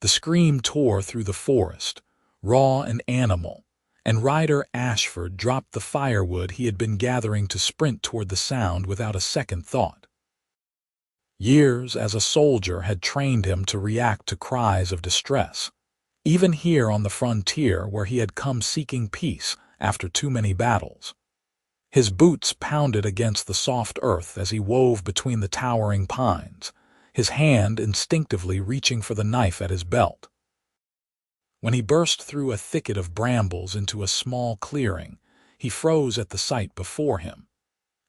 The scream tore through the forest, raw and animal, and Ryder Ashford dropped the firewood he had been gathering to sprint toward the sound without a second thought. Years as a soldier had trained him to react to cries of distress, even here on the frontier where he had come seeking peace after too many battles. His boots pounded against the soft earth as he wove between the towering pines, his hand instinctively reaching for the knife at his belt. When he burst through a thicket of brambles into a small clearing, he froze at the sight before him.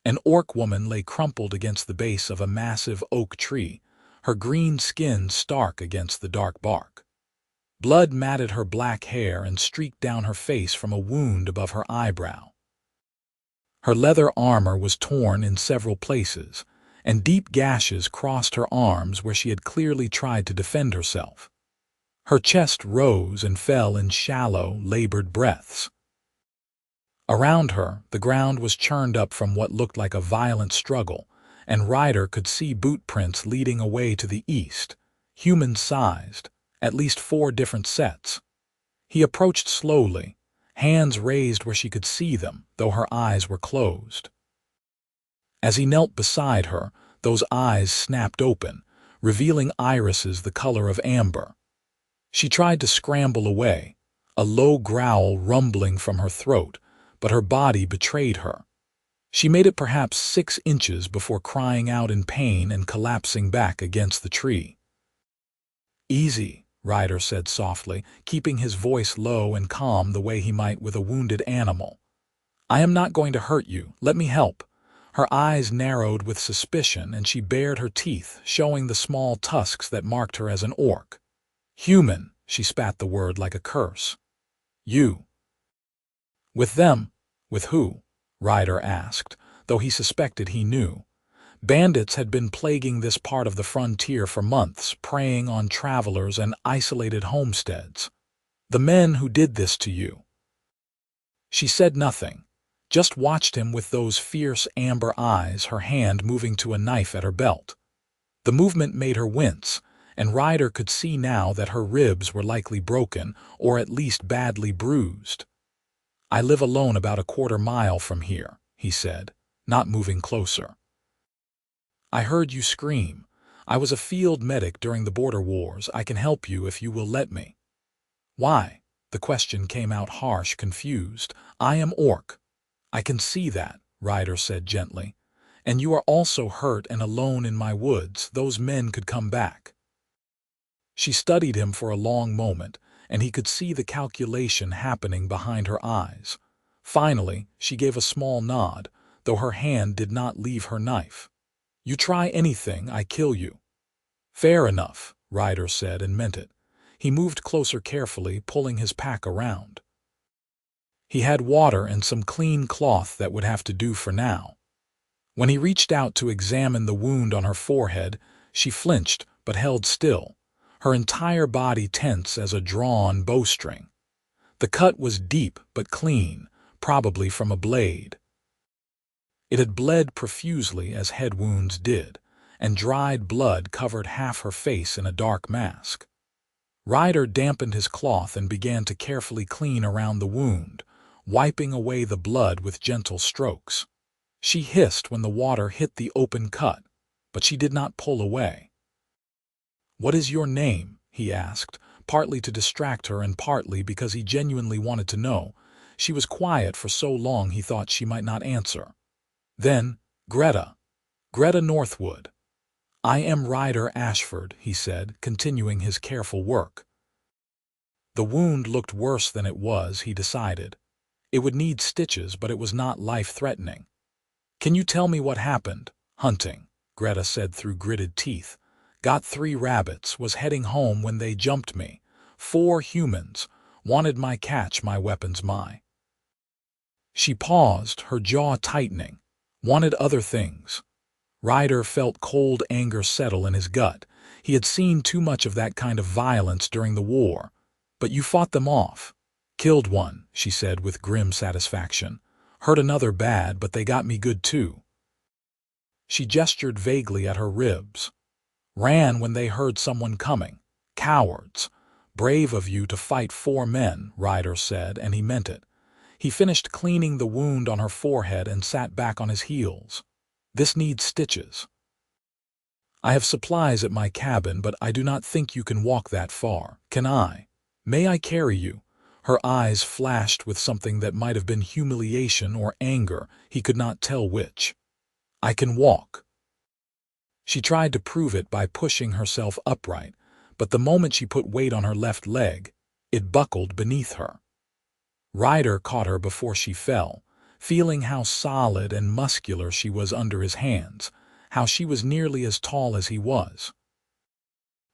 An orc woman lay crumpled against the base of a massive oak tree, her green skin stark against the dark bark. Blood matted her black hair and streaked down her face from a wound above her eyebrow. Her leather armor was torn in several places, and deep gashes crossed her arms where she had clearly tried to defend herself. Her chest rose and fell in shallow, labored breaths. Around her, the ground was churned up from what looked like a violent struggle, and Ryder could see boot prints leading away to the east, human-sized, at least 4 different sets. He approached slowly, hands raised where she could see them, though her eyes were closed. As he knelt beside her, those eyes snapped open, revealing irises the color of amber. She tried to scramble away, a low growl rumbling from her throat, but her body betrayed her. She made it perhaps 6 inches before crying out in pain and collapsing back against the tree. "Easy," Ryder said softly, keeping his voice low and calm the way he might with a wounded animal. "I am not going to hurt you. Let me help." Her eyes narrowed with suspicion, and she bared her teeth, showing the small tusks that marked her as an orc. "Human," she spat the word like a curse. "You." "With them?" "With who?" Ryder asked, though he suspected he knew. Bandits had been plaguing this part of the frontier for months, preying on travelers and isolated homesteads. "The men who did this to you." She said nothing, just watched him with those fierce amber eyes, her hand moving to a knife at her belt. The movement made her wince, and Ryder could see now that her ribs were likely broken, or at least badly bruised. "I live alone about a 1/4 mile from here," he said, not moving closer. "I heard you scream. I was a field medic during the border wars. I can help you if you will let me." "Why?" The question came out harsh, confused. "I am orc." "I can see that," Ryder said gently. "And you are also hurt and alone in my woods. Those men could come back." She studied him for a long moment, and he could see the calculation happening behind her eyes. Finally, she gave a small nod, though her hand did not leave her knife. "You try anything, I kill you." "Fair enough," Ryder said, and meant it. He moved closer carefully, pulling his pack around. He had water and some clean cloth that would have to do for now. When he reached out to examine the wound on her forehead, she flinched but held still, her entire body tense as a drawn bowstring. The cut was deep but clean, probably from a blade. It had bled profusely as head wounds did, and dried blood covered half her face in a dark mask. Ryder dampened his cloth and began to carefully clean around the wound, wiping away the blood with gentle strokes. She hissed when the water hit the open cut, but she did not pull away. "What is your name?" he asked, partly to distract her and partly because he genuinely wanted to know. She was quiet for so long he thought she might not answer. Then, "Greta. Greta Northwood." "I am Ryder Ashford," he said, continuing his careful work. The wound looked worse than it was, he decided. It would need stitches, but it was not life-threatening. "Can you tell me what happened?" "Hunting," Greta said through gritted teeth. "Got 3 rabbits, was heading home when they jumped me. 4 humans. Wanted my catch, my weapons, my." She paused, her jaw tightening. Wanted other things. Ryder felt cold anger settle in his gut. He had seen too much of that kind of violence during the war. "But you fought them off." "Killed one," she said with grim satisfaction. "Hurt another bad, but they got me good too." She gestured vaguely at her ribs. "Ran when they heard someone coming. Cowards. Brave of you to fight 4 men, Ryder said, and he meant it. He finished cleaning the wound on her forehead and sat back on his heels. This needs stitches. I have supplies at my cabin, but I do not think you can walk that far. Can I? May I carry you? Her eyes flashed with something that might have been humiliation or anger, he could not tell which. I can walk. She tried to prove it by pushing herself upright, but the moment she put weight on her left leg, it buckled beneath her. Ryder caught her before she fell, feeling how solid and muscular she was under his hands, how she was nearly as tall as he was.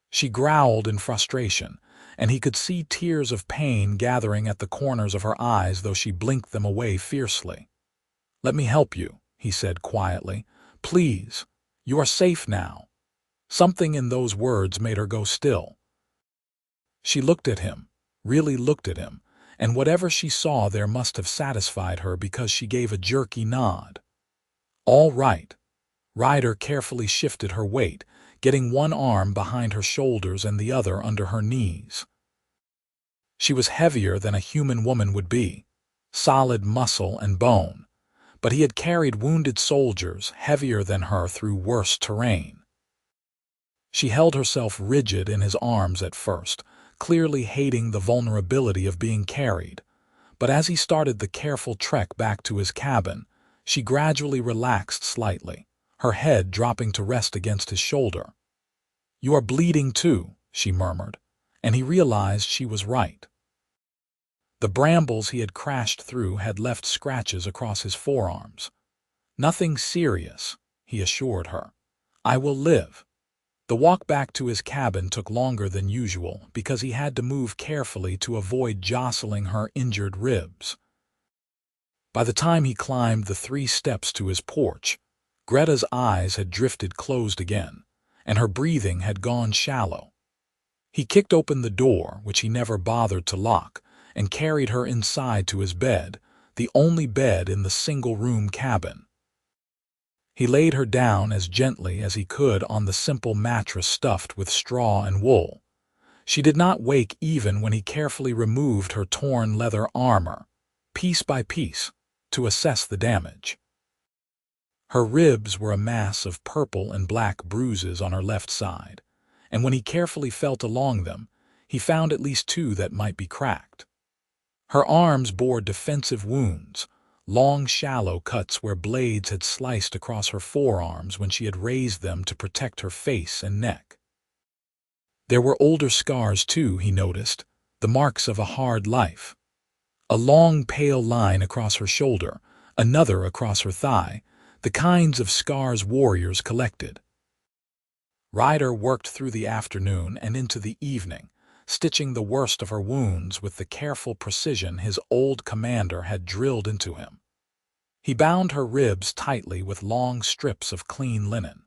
She growled in frustration, and he could see tears of pain gathering at the corners of her eyes, though she blinked them away fiercely. "Let me help you," he said quietly. "Please, you are safe now." Something in those words made her go still. She looked at him, really looked at him, and whatever she saw there must have satisfied her because she gave a jerky nod. "All right." Ryder carefully shifted her weight, getting one arm behind her shoulders and the other under her knees. She was heavier than a human woman would be, solid muscle and bone, but he had carried wounded soldiers heavier than her through worse terrain. She held herself rigid in his arms at first, clearly hating the vulnerability of being carried, but as he started the careful trek back to his cabin, she gradually relaxed slightly, her head dropping to rest against his shoulder. "You are bleeding too," she murmured, and he realized she was right. The brambles he had crashed through had left scratches across his forearms. "Nothing serious," he assured her. "I will live." The walk back to his cabin took longer than usual because he had to move carefully to avoid jostling her injured ribs. By the time he climbed the 3 steps to his porch, Greta's eyes had drifted closed again, and her breathing had gone shallow. He kicked open the door, which he never bothered to lock, and carried her inside to his bed, the only bed in the single-room cabin. He laid her down as gently as he could on the simple mattress stuffed with straw and wool. She did not wake even when he carefully removed her torn leather armor, piece by piece, to assess the damage. Her ribs were a mass of purple and black bruises on her left side, and when he carefully felt along them, he found at least 2 that might be cracked. Her arms bore defensive wounds, long shallow cuts where blades had sliced across her forearms when she had raised them to protect her face and neck. There were older scars too, he noticed, the marks of a hard life. A long pale line across her shoulder, another across her thigh, the kinds of scars warriors collected. Ryder worked through the afternoon and into the evening, stitching the worst of her wounds with the careful precision his old commander had drilled into him. He bound her ribs tightly with long strips of clean linen.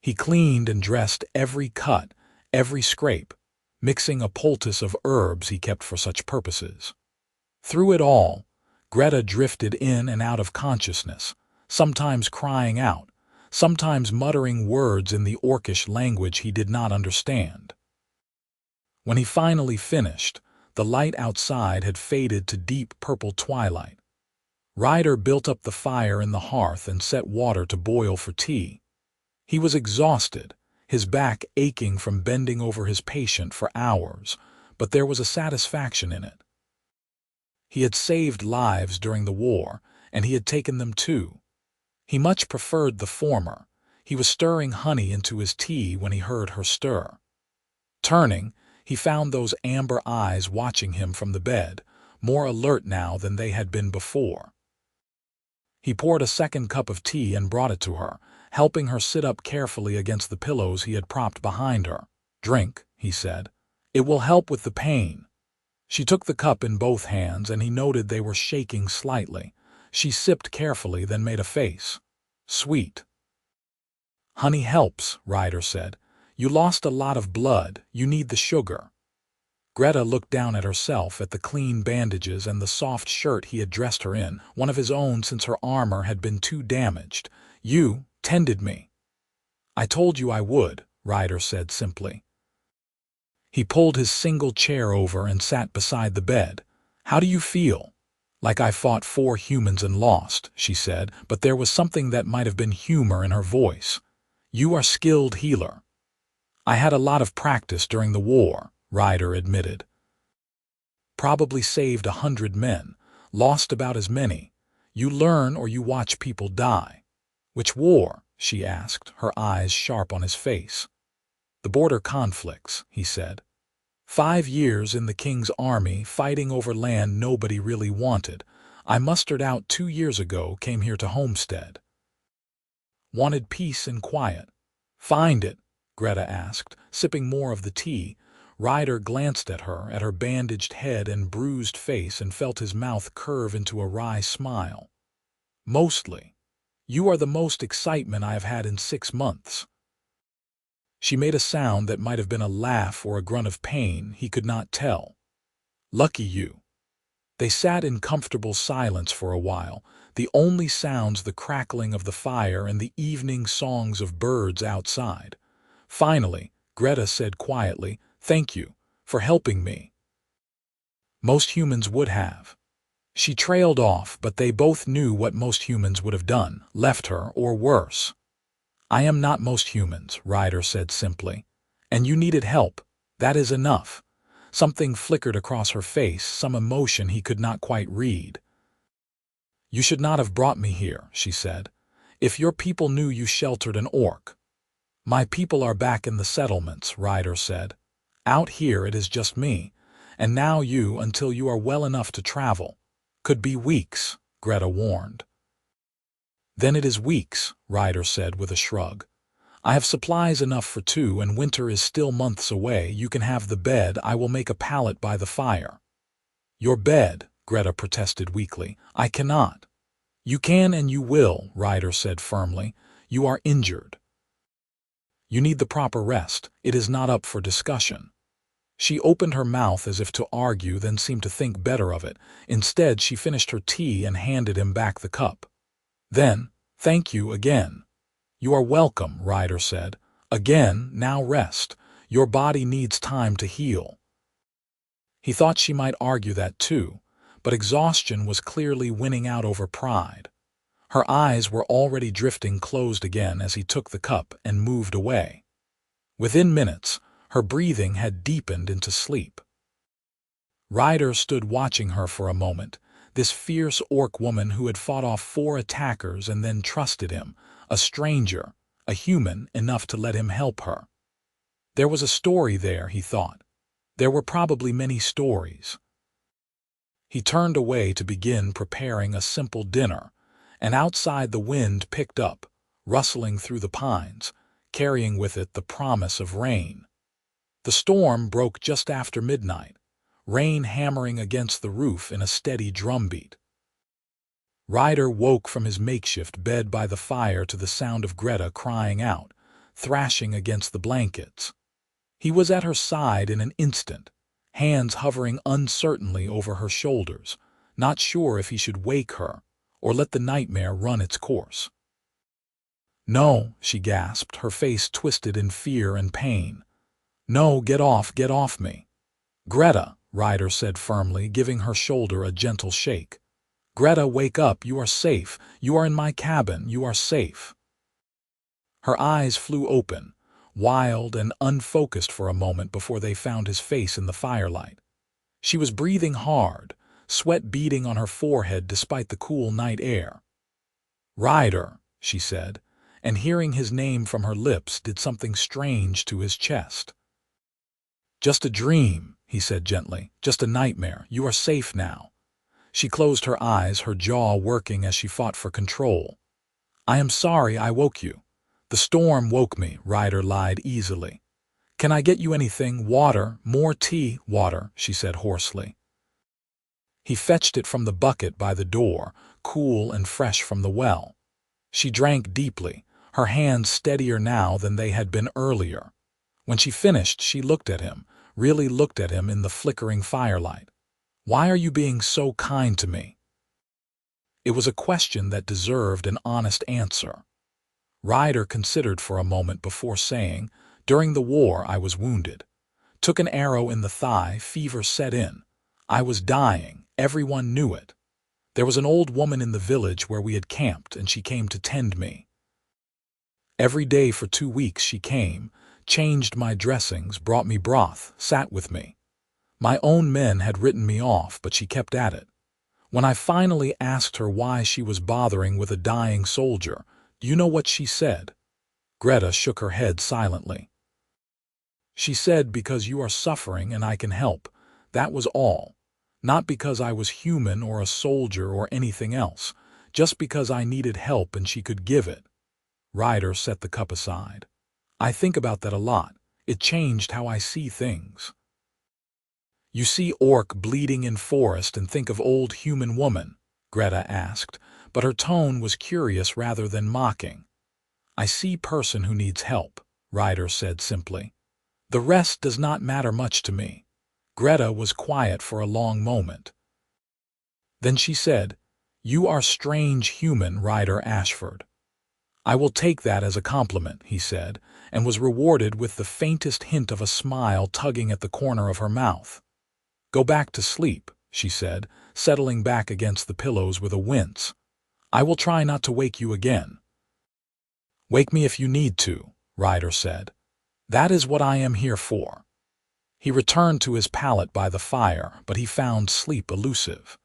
He cleaned and dressed every cut, every scrape, mixing a poultice of herbs he kept for such purposes. Through it all, Greta drifted in and out of consciousness, sometimes crying out, sometimes muttering words in the Orcish language he did not understand. When he finally finished, the light outside had faded to deep purple twilight. Ryder built up the fire in the hearth and set water to boil for tea. He was exhausted, his back aching from bending over his patient for hours, but there was a satisfaction in it. He had saved lives during the war, and he had taken them too. He much preferred the former. He was stirring honey into his tea when he heard her stir. Turning, he found those amber eyes watching him from the bed, more alert now than they had been before. He poured a second cup of tea and brought it to her, helping her sit up carefully against the pillows he had propped behind her. "Drink," he said. "It will help with the pain." She took the cup in both hands, and he noted they were shaking slightly. She sipped carefully, then made a face. "Sweet." "Honey helps," Ryder said. "You lost a lot of blood. You need the sugar." Greta looked down at herself, at the clean bandages and the soft shirt he had dressed her in, one of his own since her armor had been too damaged. "You tended me." "I told you I would," Ryder said simply. He pulled his single chair over and sat beside the bed. "How do you feel?" "Like I fought 4 humans and lost," she said, but there was something that might have been humor in her voice. "You are skilled healer." "I had a lot of practice during the war," Ryder admitted. "Probably saved 100 men, lost about as many. You learn or you watch people die." "Which war?" she asked, her eyes sharp on his face. "The border conflicts," he said. 5 years in the king's army, fighting over land nobody really wanted. I mustered out 2 years ago, came here to homestead. Wanted peace and quiet. Find it?" Greta asked, sipping more of the tea. Ryder glanced at her bandaged head and bruised face, and felt his mouth curve into a wry smile. "Mostly. You are the most excitement I have had in 6 months." She made a sound that might have been a laugh or a grunt of pain, he could not tell. "Lucky you." They sat in comfortable silence for a while, the only sounds the crackling of the fire and the evening songs of birds outside. Finally, Greta said quietly, "Thank you for helping me." Most humans would have. She trailed off, but they both knew what most humans would have done, left her, or worse. "I am not most humans," Ryder said simply. "And you needed help. That is enough." Something flickered across her face, some emotion he could not quite read. "You should not have brought me here," she said. "If your people knew you sheltered an orc." "My people are back in the settlements," Ryder said. "Out here it is just me. And now you, until you are well enough to travel. Could be weeks," Greta warned. "Then it is weeks," Ryder said with a shrug. "I have supplies enough for 2, and winter is still months away. You can have the bed. I will make a pallet by the fire." "Your bed," Greta protested weakly. "I cannot." "You can and you will," Ryder said firmly. "You are injured. You need the proper rest. It is not up for discussion." She opened her mouth as if to argue, then seemed to think better of it. Instead, she finished her tea and handed him back the cup. Then, "Thank you again." "You are welcome," Ryder said. "Again, now rest. Your body needs time to heal." He thought she might argue that too, but exhaustion was clearly winning out over pride. Her eyes were already drifting closed again as he took the cup and moved away. Within minutes, her breathing had deepened into sleep. Ryder stood watching her for a moment, this fierce orc woman who had fought off 4 attackers and then trusted him, a stranger, a human enough to let him help her. There was a story there, he thought. There were probably many stories. He turned away to begin preparing a simple dinner, and outside the wind picked up, rustling through the pines, carrying with it the promise of rain. The storm broke just after midnight, rain hammering against the roof in a steady drumbeat. Ryder woke from his makeshift bed by the fire to the sound of Greta crying out, thrashing against the blankets. He was at her side in an instant, hands hovering uncertainly over her shoulders, not sure if he should wake her or let the nightmare run its course. "No," she gasped, her face twisted in fear and pain. "No, get off me." "Greta," Ryder said firmly, giving her shoulder a gentle shake. "Greta, wake up, you are safe. You are in my cabin, you are safe." Her eyes flew open, wild and unfocused for a moment before they found his face in the firelight. She was breathing hard, sweat beading on her forehead despite the cool night air. "Ryder," she said, and hearing his name from her lips did something strange to his chest. "Just a dream," he said gently, "just a nightmare. You are safe now." She closed her eyes, her jaw working as she fought for control. "I am sorry I woke you." "The storm woke me," Ryder lied easily. "Can I get you anything? Water? More tea?" "Water," she said hoarsely. He fetched it from the bucket by the door, cool and fresh from the well. She drank deeply, her hands steadier now than they had been earlier. When she finished, she looked at him, really looked at him in the flickering firelight. "Why are you being so kind to me?" It was a question that deserved an honest answer. Ryder considered for a moment before saying, "During the war I was wounded. Took an arrow in the thigh, fever set in. I was dying, everyone knew it. There was an old woman in the village where we had camped, and she came to tend me. Every day for 2 weeks she came, changed my dressings, brought me broth, sat with me. My own men had written me off, but she kept at it. When I finally asked her why she was bothering with a dying soldier, do you know what she said? Greta shook her head silently. She said, because you are suffering and I can help. That was all. Not because I was human or a soldier or anything else, just because I needed help and she could give it. Ryder set the cup aside. I think about that a lot. It changed how I see things. You see orc bleeding in forest and think of old human woman? Greta asked, but her tone was curious rather than mocking. I see person who needs help, Ryder said simply. The rest does not matter much to me. Greta was quiet for a long moment. Then she said, You are strange human, Ryder Ashford. I will take that as a compliment, he said, and was rewarded with the faintest hint of a smile tugging at the corner of her mouth. Go back to sleep, she said, settling back against the pillows with a wince. I will try not to wake you again. Wake me if you need to, Ryder said. That is what I am here for. He returned to his pallet by the fire, but he found sleep elusive.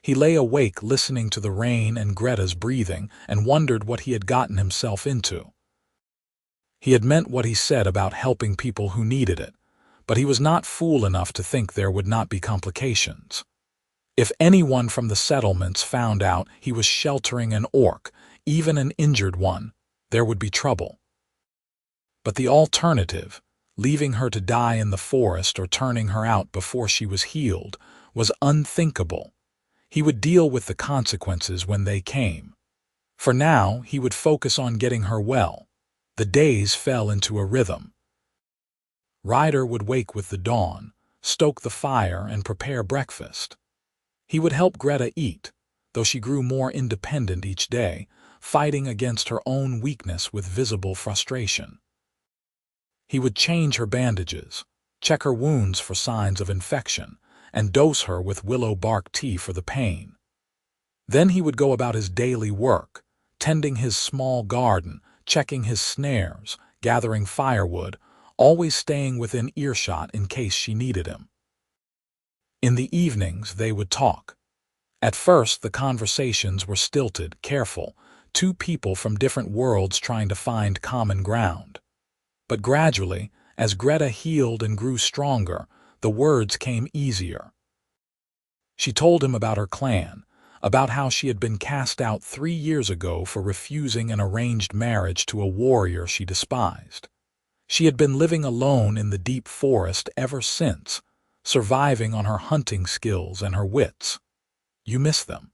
He lay awake listening to the rain and Greta's breathing and wondered what he had gotten himself into. He had meant what he said about helping people who needed it, but he was not fool enough to think there would not be complications. If anyone from the settlements found out he was sheltering an orc, even an injured one, there would be trouble. But the alternative, leaving her to die in the forest or turning her out before she was healed, was unthinkable. He would deal with the consequences when they came. For now, he would focus on getting her well. The days fell into a rhythm. Ryder would wake with the dawn, stoke the fire, and prepare breakfast. He would help Greta eat, though she grew more independent each day, fighting against her own weakness with visible frustration. He would change her bandages, check her wounds for signs of infection, and dose her with willow bark tea for the pain. Then he would go about his daily work, tending his small garden, checking his snares, gathering firewood, always staying within earshot in case she needed him. In the evenings they would talk. At first the conversations were stilted, careful, two people from different worlds trying to find common ground. But gradually, as Greta healed and grew stronger, the words came easier. She told him about her clan, about how she had been cast out 3 years ago for refusing an arranged marriage to a warrior she despised. She had been living alone in the deep forest ever since, surviving on her hunting skills and her wits. You miss them?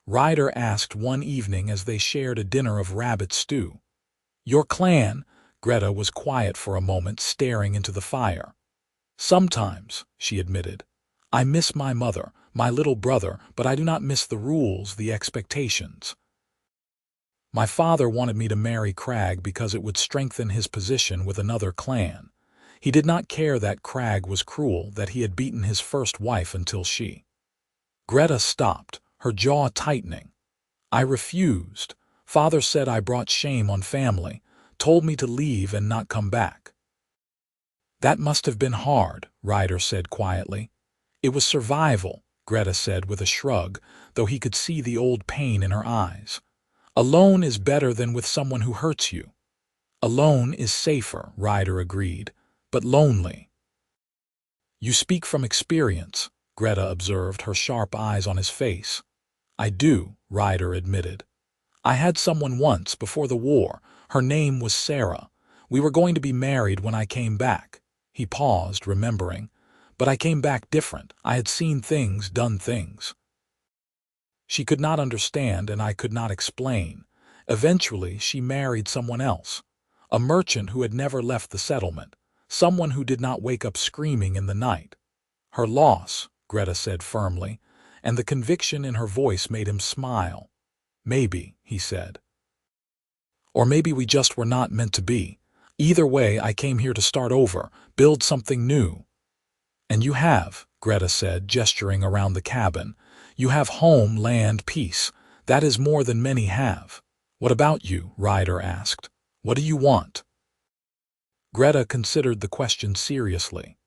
Ryder asked one evening as they shared a dinner of rabbit stew. Your clan? Greta was quiet for a moment, staring into the fire. Sometimes, she admitted. I miss my mother, my little brother, but I do not miss the rules, the expectations. My father wanted me to marry Crag because it would strengthen his position with another clan. He did not care that Crag was cruel, that he had beaten his first wife until she. Greta stopped, her jaw tightening. I refused. Father said I brought shame on family, told me to leave and not come back. That must have been hard, Ryder said quietly. It was survival, Greta said with a shrug, though he could see the old pain in her eyes. Alone is better than with someone who hurts you. Alone is safer, Ryder agreed, but lonely. You speak from experience, Greta observed, her sharp eyes on his face. I do, Ryder admitted. I had someone once before the war. Her name was Sarah. We were going to be married when I came back. He paused, remembering. But I came back different. I had seen things, done things. She could not understand, and I could not explain. Eventually, she married someone else. A merchant who had never left the settlement. Someone who did not wake up screaming in the night. Her loss, Greta said firmly, and the conviction in her voice made him smile. Maybe, he said. Or maybe we just were not meant to be. Either way, I came here to start over, build something new. And you have, Greta said, gesturing around the cabin. You have home, land, peace. That is more than many have. What about you? Ryder asked. What do you want? Greta considered the question seriously.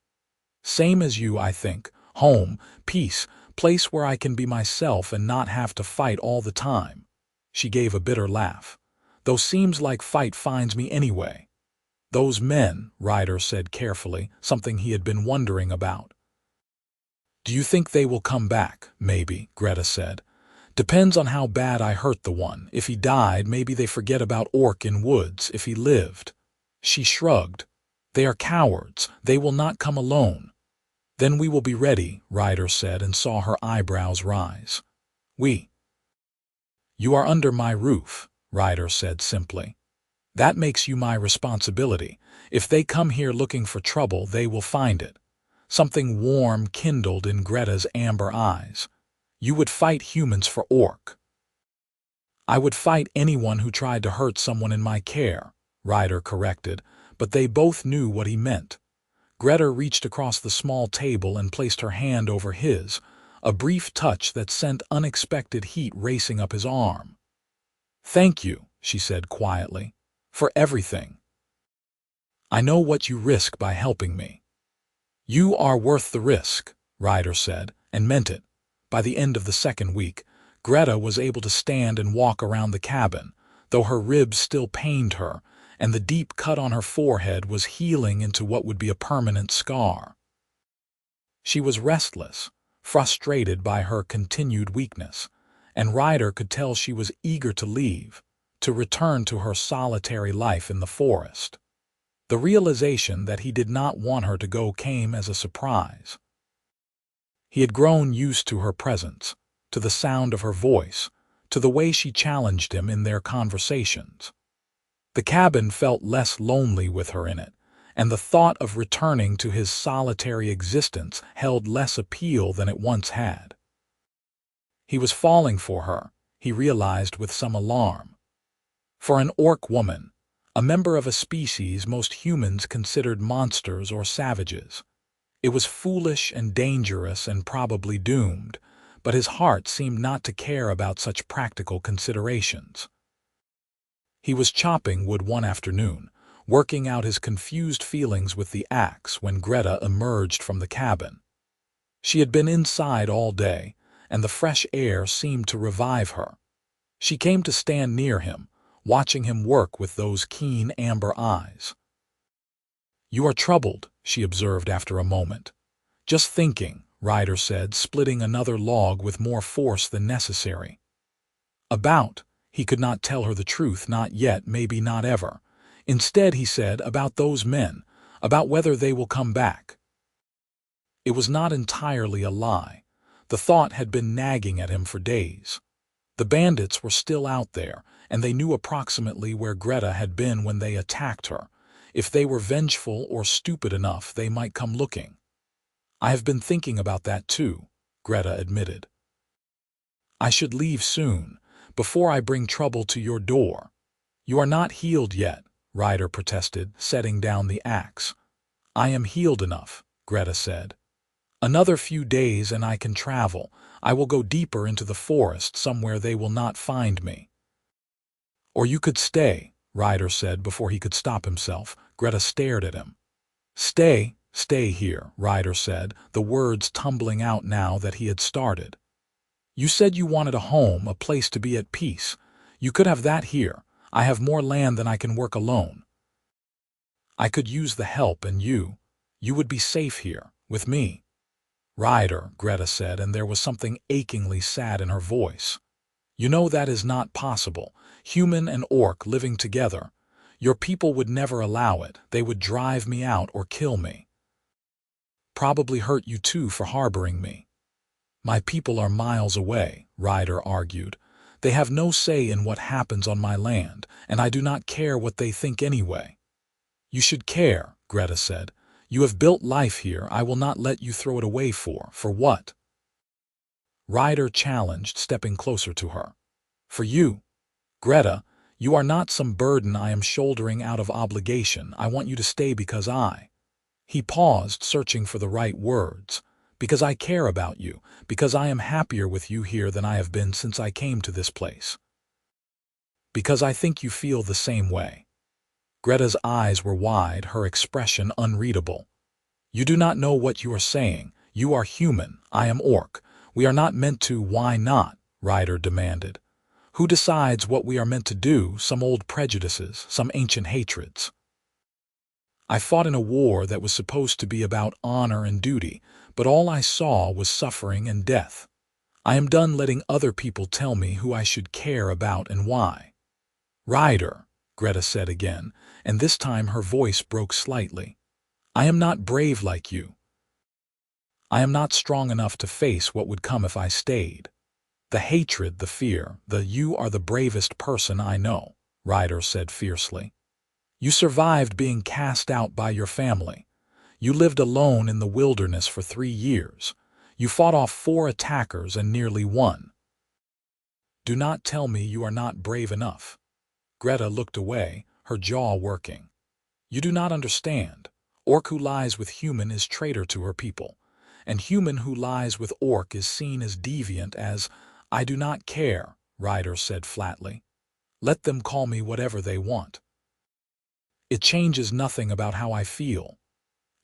Same as you, I think. Home, peace, place where I can be myself and not have to fight all the time. She gave a bitter laugh. Though seems like fight finds me anyway. Those men, Ryder said carefully, something he had been wondering about. Do you think they will come back? Maybe, Greta said. Depends on how bad I hurt the one. If he died, maybe they forget about Orc in woods. If he lived. She shrugged. They are cowards. They will not come alone. Then we will be ready, Ryder said, and saw her eyebrows rise. You are under my roof, Ryder said simply. That makes you my responsibility. If they come here looking for trouble, they will find it. Something warm kindled in Greta's amber eyes. You would fight humans for Orc. I would fight anyone who tried to hurt someone in my care, Ryder corrected, but they both knew what he meant. Greta reached across the small table and placed her hand over his, a brief touch that sent unexpected heat racing up his arm. Thank you, she said quietly, for everything. I know what you risk by helping me. You are worth the risk, Ryder said, and meant it. By the end of the second week, Greta was able to stand and walk around the cabin, though her ribs still pained her, and the deep cut on her forehead was healing into what would be a permanent scar. She was restless, frustrated by her continued weakness, and Ryder could tell she was eager to leave, to return to her solitary life in the forest. The realization that he did not want her to go came as a surprise. He had grown used to her presence, to the sound of her voice, to the way she challenged him in their conversations. The cabin felt less lonely with her in it, and the thought of returning to his solitary existence held less appeal than it once had. He was falling for her, he realized with some alarm. For an Orc woman, a member of a species most humans considered monsters or savages. It was foolish and dangerous and probably doomed, but his heart seemed not to care about such practical considerations. He was chopping wood one afternoon, working out his confused feelings with the axe when Greta emerged from the cabin. She had been inside all day, and the fresh air seemed to revive her. She came to stand near him, watching him work with those keen amber eyes. You are troubled, she observed after a moment. Just thinking, Ryder said, splitting another log with more force than necessary. He could not tell her the truth, not yet, maybe not ever. Instead, he said, about those men, about whether they will come back. It was not entirely a lie. The thought had been nagging at him for days. The bandits were still out there, and they knew approximately where Greta had been when they attacked her. If they were vengeful or stupid enough, they might come looking. I have been thinking about that too, Greta admitted. I should leave soon, before I bring trouble to your door. You are not healed yet, Ryder protested, setting down the axe. I am healed enough, Greta said. Another few days and I can travel. I will go deeper into the forest, somewhere they will not find me. Or you could stay, Ryder said before he could stop himself. Greta stared at him. Stay here, Ryder said, the words tumbling out now that he had started. You said you wanted a home, a place to be at peace. You could have that here. I have more land than I can work alone. I could use the help, and you would be safe here, with me. Ryder, Greta said, and there was something achingly sad in her voice. You know that is not possible. Human and Orc living together. Your people would never allow it. They would drive me out or kill me. Probably hurt you too for harboring me. My people are miles away, Ryder argued. They have no say in what happens on my land, and I do not care what they think anyway. You should care, Greta said. You have built life here. I will not let you throw it away for what? Ryder challenged, stepping closer to her. For you. Greta, You are not some burden I am shouldering out of obligation. I want you to stay because He paused, searching for the right words. Because I care about you, because I am happier with you here than I have been since I came to this place. Because I think you feel the same way. Greta's eyes were wide, her expression unreadable. You do not know what you are saying. You are human. I am orc. We are not meant to. Why not? Ryder demanded. Who decides what we are meant to do? Some old prejudices, some ancient hatreds. I fought in a war that was supposed to be about honor and duty, but all I saw was suffering and death. I am done letting other people tell me who I should care about and why. Ryder, Greta said again, and this time her voice broke slightly. I am not brave like you. I am not strong enough to face what would come if I stayed. The hatred, the fear, you are the bravest person I know, Ryder said fiercely. You survived being cast out by your family. You lived alone in the wilderness for 3 years. You fought off 4 attackers and nearly won. Do not tell me you are not brave enough. Greta looked away, her jaw working. You do not understand. Orc who lies with human is traitor to her people, and human who lies with orc is seen as deviant as, I do not care, Ryder said flatly. Let them call me whatever they want. It changes nothing about how I feel.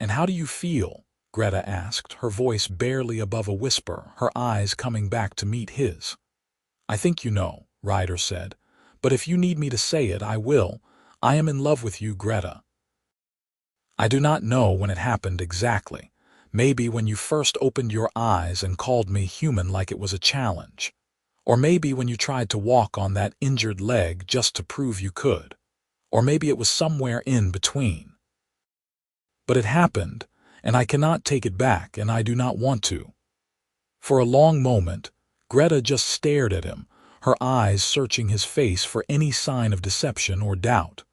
And how do you feel? Greta asked, her voice barely above a whisper, her eyes coming back to meet his. I think you know, Ryder said, but if you need me to say it, I will. I am in love with you, Greta. I do not know when it happened exactly. Maybe when you first opened your eyes and called me human like it was a challenge. Or maybe when you tried to walk on that injured leg just to prove you could. Or maybe it was somewhere in between. But it happened, and I cannot take it back, and I do not want to. For a long moment, Greta just stared at him, her eyes searching his face for any sign of deception or doubt.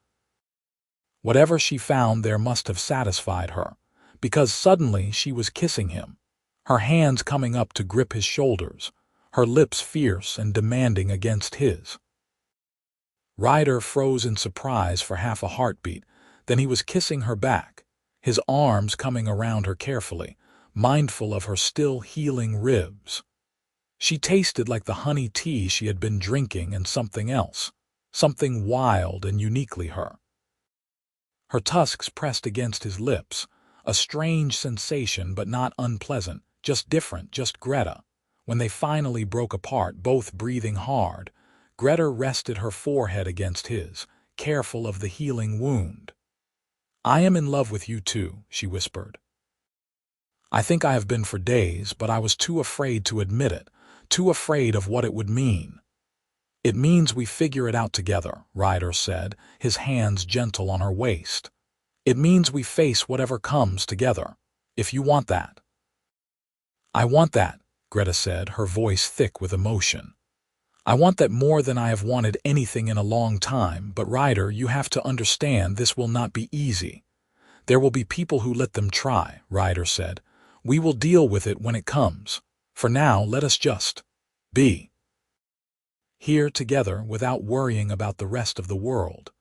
Whatever she found there must have satisfied her, because suddenly she was kissing him, her hands coming up to grip his shoulders, her lips fierce and demanding against his. Ryder froze in surprise for half a heartbeat, then he was kissing her back, his arms coming around her carefully, mindful of her still healing ribs. She tasted like the honey tea she had been drinking and something else, something wild and uniquely her. Her tusks pressed against his lips, a strange sensation but not unpleasant, just different, just Greta. When they finally broke apart, both breathing hard, Greta rested her forehead against his, careful of the healing wound. I am in love with you too, she whispered. I think I have been for days, but I was too afraid to admit it, too afraid of what it would mean. It means we figure it out together, Ryder said, his hands gentle on her waist. It means we face whatever comes together, if you want that. I want that, Greta said, her voice thick with emotion. I want that more than I have wanted anything in a long time, but Ryder, you have to understand this will not be easy. There will be people who let them try, Ryder said. We will deal with it when it comes. For now, let us just be here together without worrying about the rest of the world.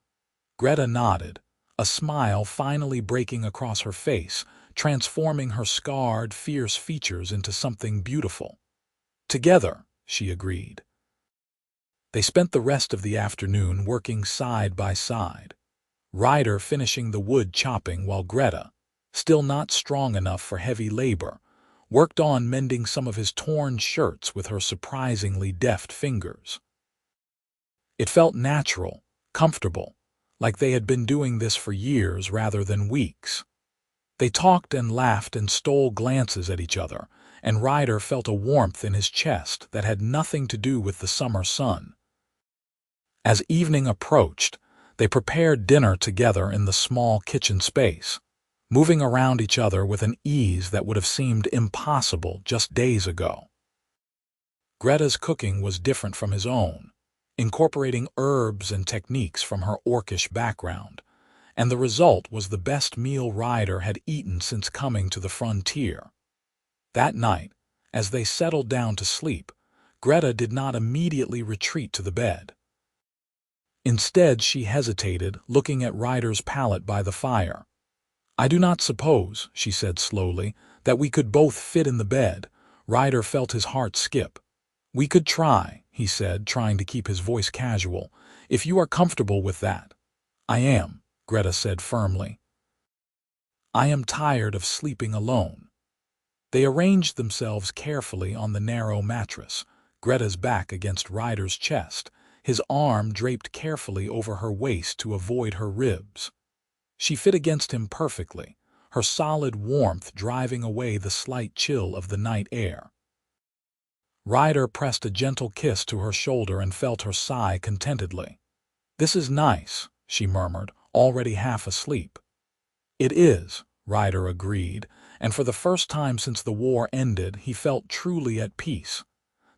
Greta nodded, a smile finally breaking across her face, transforming her scarred, fierce features into something beautiful. Together, she agreed. They spent the rest of the afternoon working side by side, Ryder finishing the wood chopping while Greta, still not strong enough for heavy labor, worked on mending some of his torn shirts with her surprisingly deft fingers. It felt natural, comfortable, like they had been doing this for years rather than weeks. They talked and laughed and stole glances at each other, and Ryder felt a warmth in his chest that had nothing to do with the summer sun. As evening approached, they prepared dinner together in the small kitchen space, moving around each other with an ease that would have seemed impossible just days ago. Greta's cooking was different from his own, incorporating herbs and techniques from her orcish background, and the result was the best meal Ryder had eaten since coming to the frontier. That night, as they settled down to sleep, Greta did not immediately retreat to the bed. Instead, she hesitated, looking at Ryder's pallet by the fire. "I do not suppose," she said slowly, "that we could both fit in the bed." Ryder felt his heart skip. "We could try," he said, trying to keep his voice casual, "if you are comfortable with that." "I am," Greta said firmly. "I am tired of sleeping alone." They arranged themselves carefully on the narrow mattress, Greta's back against Ryder's chest, his arm draped carefully over her waist to avoid her ribs. She fit against him perfectly, her solid warmth driving away the slight chill of the night air. Ryder pressed a gentle kiss to her shoulder and felt her sigh contentedly. "This is nice," she murmured, already half asleep. "It is," Ryder agreed, and for the first time since the war ended, he felt truly at peace.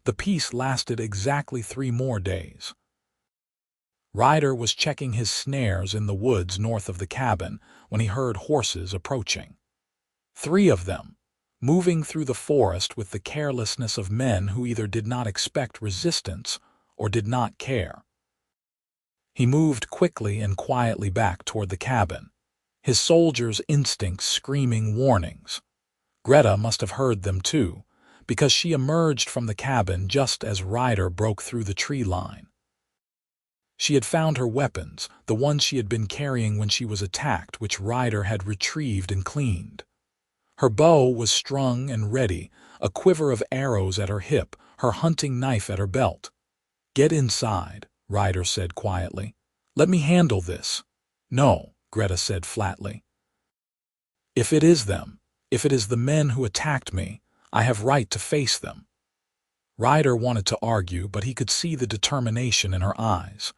The peace lasted exactly 3 more days. Ryder was checking his snares in the woods north of the cabin when he heard horses approaching. 3 of them, moving through the forest with the carelessness of men who either did not expect resistance or did not care. He moved quickly and quietly back toward the cabin, his soldier's instincts screaming warnings. Greta must have heard them too, because she emerged from the cabin just as Ryder broke through the tree line. She had found her weapons, the ones she had been carrying when she was attacked, which Ryder had retrieved and cleaned. Her bow was strung and ready, a quiver of arrows at her hip, her hunting knife at her belt. "Get inside," Ryder said quietly. "Let me handle this." "No," Greta said flatly. "If it is them, if it is the men who attacked me, I have right to face them." Ryder wanted to argue, but he could see the determination in her eyes.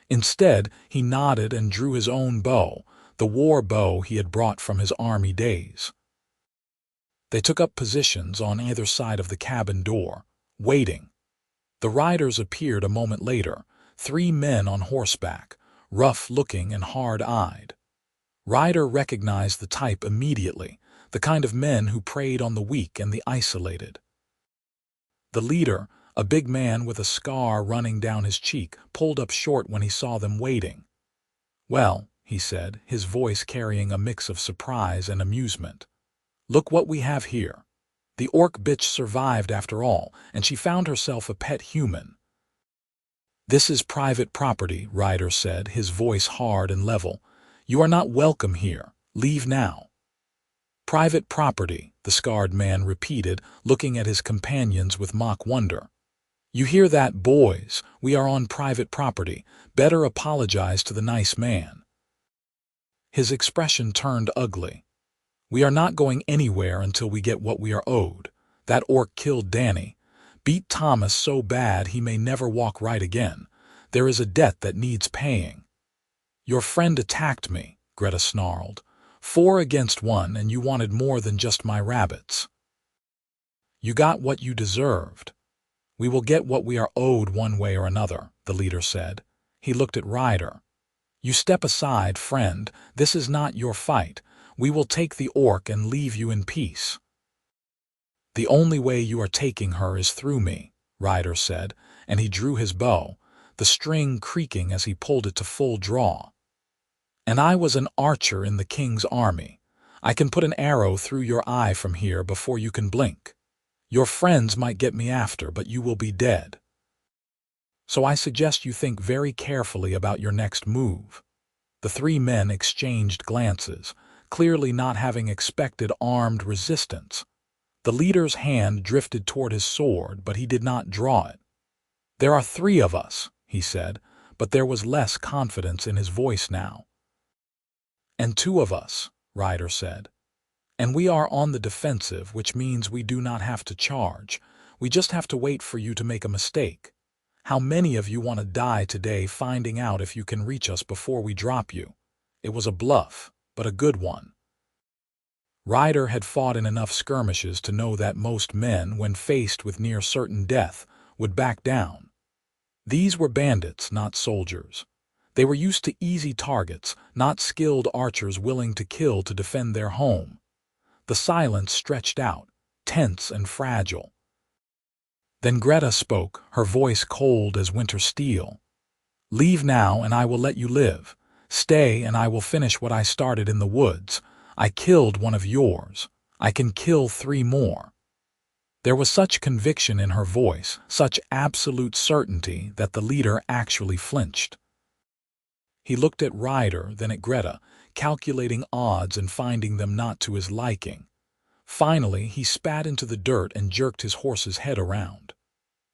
Instead, he nodded and drew his own bow, the war bow he had brought from his army days. They took up positions on either side of the cabin door, waiting. The riders appeared a moment later, 3 men on horseback, rough-looking and hard-eyed. Ryder recognized the type immediately, the kind of men who preyed on the weak and the isolated. The leader, a big man with a scar running down his cheek, pulled up short when he saw them waiting. "Well," he said, his voice carrying a mix of surprise and amusement. "Look what we have here. The orc bitch survived after all, and she found herself a pet human." "This is private property," Ryder said, his voice hard and level. "You are not welcome here. Leave now." "Private property," the scarred man repeated, looking at his companions with mock wonder. "You hear that, boys? We are on private property. Better apologize to the nice man." His expression turned ugly. "We are not going anywhere until we get what we are owed. That orc killed Danny. Beat Thomas so bad he may never walk right again. There is a debt that needs paying." "Your friend attacked me," Greta snarled. 4 against 1, and you wanted more than just my rabbits." "You got what you deserved." "We will get what we are owed one way or another," the leader said. He looked at Ryder. "You step aside, friend. This is not your fight. We will take the orc and leave you in peace." "The only way you are taking her is through me," Ryder said, and he drew his bow, the string creaking as he pulled it to full draw. "And I was an archer in the king's army. I can put an arrow through your eye from here before you can blink. Your friends might get me after, but you will be dead. So I suggest you think very carefully about your next move." The 3 men exchanged glances, clearly not having expected armed resistance. The leader's hand drifted toward his sword, but he did not draw it. "There are 3 of us," he said, but there was less confidence in his voice now. "And 2 of us," Ryder said. "And we are on the defensive, which means we do not have to charge. We just have to wait for you to make a mistake. How many of you want to die today finding out if you can reach us before we drop you?" It was a bluff, but a good one. Ryder had fought in enough skirmishes to know that most men, when faced with near certain death, would back down. These were bandits, not soldiers. They were used to easy targets, not skilled archers willing to kill to defend their home. The silence stretched out, tense and fragile. Then Greta spoke, her voice cold as winter steel. Leave now and I will let you live. Stay and I will finish what I started in the woods. I killed one of yours. I can kill 3 more. There was such conviction in her voice, such absolute certainty, that the leader actually flinched. He looked at Ryder, then at Greta, calculating odds and finding them not to his liking. Finally, he spat into the dirt and jerked his horse's head around.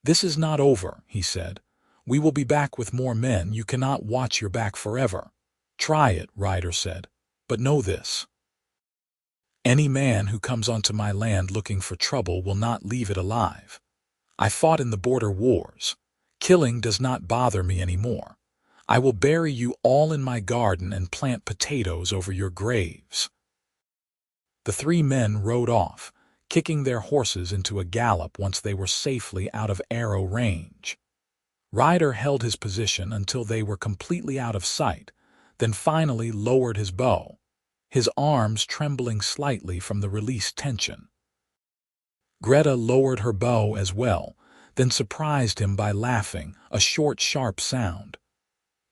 "This is not over," he said. "We will be back with more men. You cannot watch your back forever." "Try it," Ryder said, "but know this. Any man who comes onto my land looking for trouble will not leave it alive. I fought in the border wars. Killing does not bother me anymore. I will bury you all in my garden and plant potatoes over your graves." The 3 men rode off, kicking their horses into a gallop once they were safely out of arrow range. Ryder held his position until they were completely out of sight, then finally lowered his bow, his arms trembling slightly from the released tension. Greta lowered her bow as well, then surprised him by laughing, a short, sharp sound.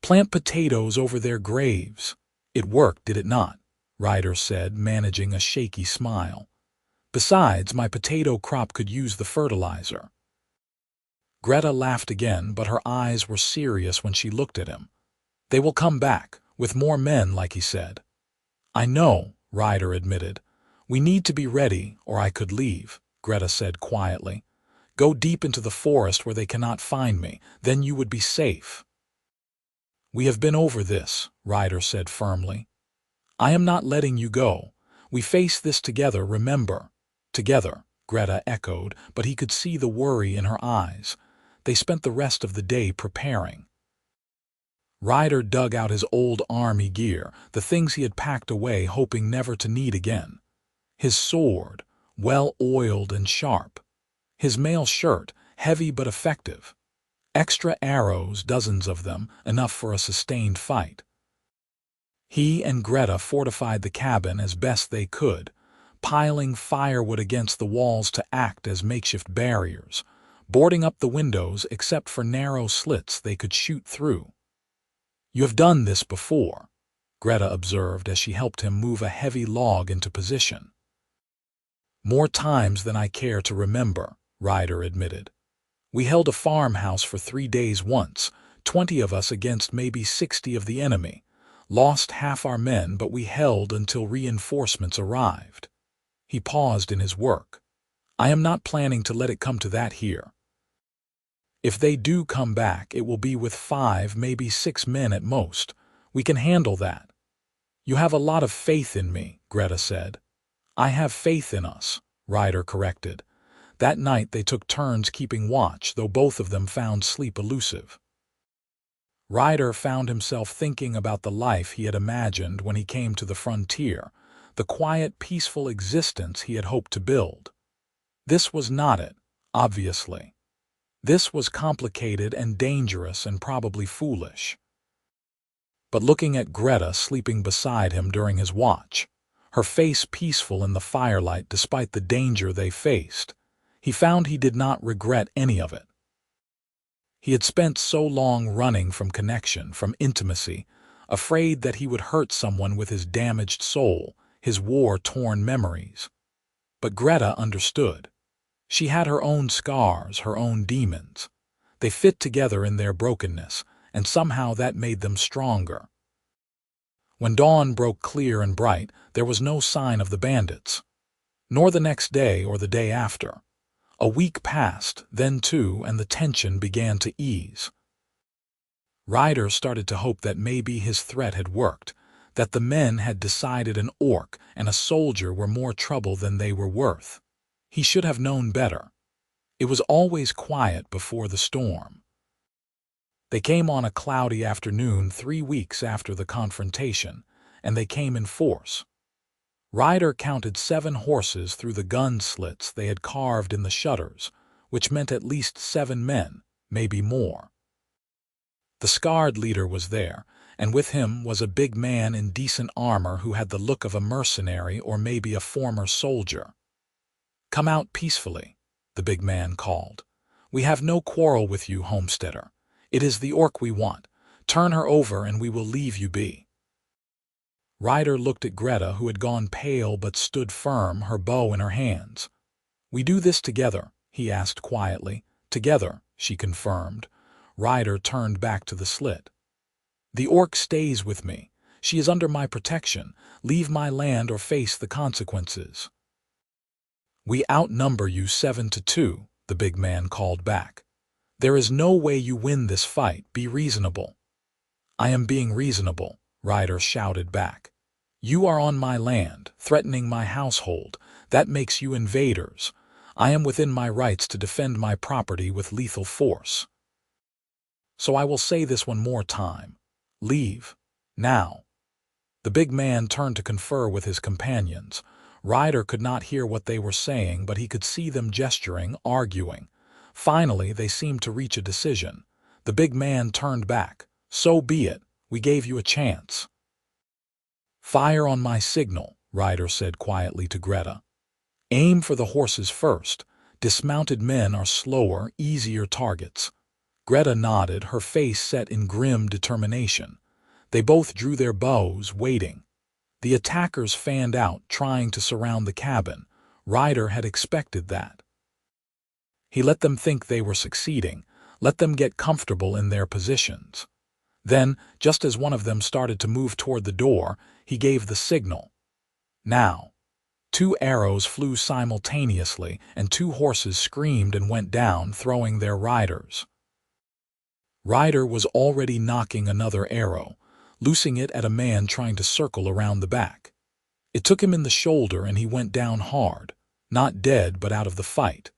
"Plant potatoes over their graves. It worked, did it not?" Ryder said, managing a shaky smile. "Besides, my potato crop could use the fertilizer." Greta laughed again, but her eyes were serious when she looked at him. "They will come back, with more men, like he said." "I know," Ryder admitted. "We need to be ready, or I could leave," Greta said quietly. "Go deep into the forest where they cannot find me. Then you would be safe." "We have been over this," Ryder said firmly. "I am not letting you go. We face this together, remember." "Together," Greta echoed, but he could see the worry in her eyes. They spent the rest of the day preparing. Ryder dug out his old army gear, the things he had packed away hoping never to need again. His sword, well-oiled and sharp. His mail shirt, heavy but effective. Extra arrows, dozens of them, enough for a sustained fight. He and Greta fortified the cabin as best they could, piling firewood against the walls to act as makeshift barriers, boarding up the windows except for narrow slits they could shoot through. "You have done this before," Greta observed as she helped him move a heavy log into position. "More times than I care to remember," Ryder admitted. "We held a farmhouse for 3 days once, 20 of us against maybe 60 of the enemy. Lost half our men, but we held until reinforcements arrived." He paused in his work. "I am not planning to let it come to that here. If they do come back, it will be with 5, maybe 6 men at most. We can handle that." "You have a lot of faith in me," Greta said. "I have faith in us," Ryder corrected. That night they took turns keeping watch, though both of them found sleep elusive. Ryder found himself thinking about the life he had imagined when he came to the frontier, the quiet, peaceful existence he had hoped to build. This was not it, obviously. This was complicated and dangerous and probably foolish. But looking at Greta sleeping beside him during his watch, her face peaceful in the firelight despite the danger they faced, he found he did not regret any of it. He had spent so long running from connection, from intimacy, afraid that he would hurt someone with his damaged soul, his war-torn memories. But Greta understood. She had her own scars, her own demons. They fit together in their brokenness, and somehow that made them stronger. When dawn broke clear and bright, there was no sign of the bandits. Nor the next day or the day after. A week passed, then 2, and the tension began to ease. Ryder started to hope that maybe his threat had worked, that the men had decided an orc and a soldier were more trouble than they were worth. He should have known better. It was always quiet before the storm. They came on a cloudy afternoon 3 weeks after the confrontation, and they came in force. Ryder counted 7 horses through the gun slits they had carved in the shutters, which meant at least 7 men, maybe more. The scarred leader was there, and with him was a big man in decent armor who had the look of a mercenary or maybe a former soldier. "Come out peacefully," the big man called. "We have no quarrel with you, homesteader. It is the orc we want. Turn her over and we will leave you be." Ryder looked at Greta, who had gone pale but stood firm, her bow in her hands. "We do this together?" he asked quietly. "Together," she confirmed. Ryder turned back to the slit. "The orc stays with me. She is under my protection. Leave my land or face the consequences." "We outnumber you 7-2, the big man called back. "There is no way you win this fight. Be reasonable." "I am being reasonable," Ryder shouted back. "You are on my land, threatening my household. That makes you invaders. I am within my rights to defend my property with lethal force. So I will say this one more time. Leave. Now." The big man turned to confer with his companions. Ryder could not hear what they were saying, but he could see them gesturing, arguing. Finally, they seemed to reach a decision. The big man turned back. "So be it. We gave you a chance." "Fire on my signal," Ryder said quietly to Greta. "Aim for the horses first. Dismounted men are slower, easier targets." Greta nodded, her face set in grim determination. They both drew their bows, waiting. The attackers fanned out, trying to surround the cabin. Ryder had expected that. He let them think they were succeeding, let them get comfortable in their positions. Then, just as one of them started to move toward the door, he gave the signal. Now. 2 arrows flew simultaneously, and 2 horses screamed and went down, throwing their riders. Ryder was already knocking another arrow, loosing it at a man trying to circle around the back. It took him in the shoulder and he went down hard, not dead but out of the fight.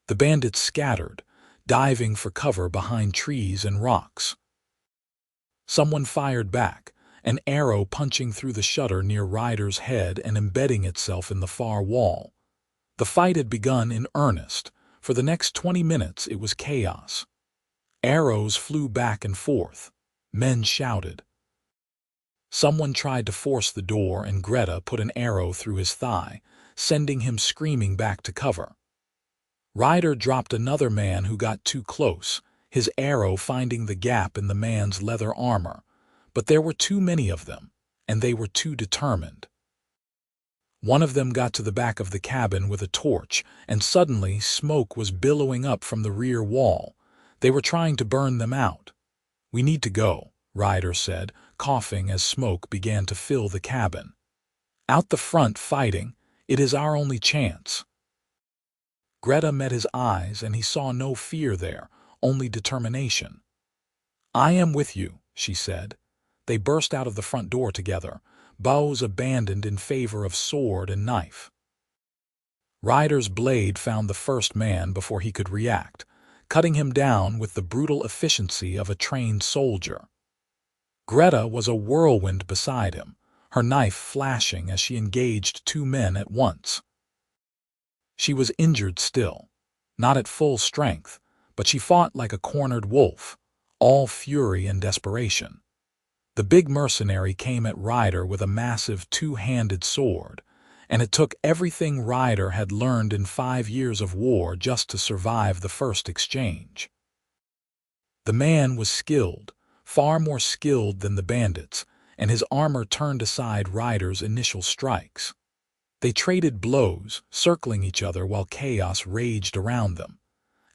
The bandits scattered, diving for cover behind trees and rocks. Someone fired back, an arrow punching through the shutter near Ryder's head and embedding itself in the far wall. The fight had begun in earnest. For the next 20 minutes it was chaos. Arrows flew back and forth. Men shouted. Someone tried to force the door and Greta put an arrow through his thigh, sending him screaming back to cover. Ryder dropped another man who got too close, his arrow finding the gap in the man's leather armor. But there were too many of them, and they were too determined. One of them got to the back of the cabin with a torch, and suddenly smoke was billowing up from the rear wall. They were trying to burn them out. "We need to go," Ryder said, coughing as smoke began to fill the cabin. "Out the front fighting. It is our only chance." Greta met his eyes, and he saw no fear there, only determination. "I am with you," she said. They burst out of the front door together, bows abandoned in favor of sword and knife. Ryder's blade found the first man before he could react, cutting him down with the brutal efficiency of a trained soldier. Greta was a whirlwind beside him, her knife flashing as she engaged 2 men at once. She was injured still, not at full strength, but she fought like a cornered wolf, all fury and desperation. The big mercenary came at Ryder with a massive 2-handed sword, and it took everything Ryder had learned in 5 years of war just to survive the first exchange. The man was skilled, far more skilled than the bandits, and his armor turned aside Ryder's initial strikes. They traded blows, circling each other while chaos raged around them.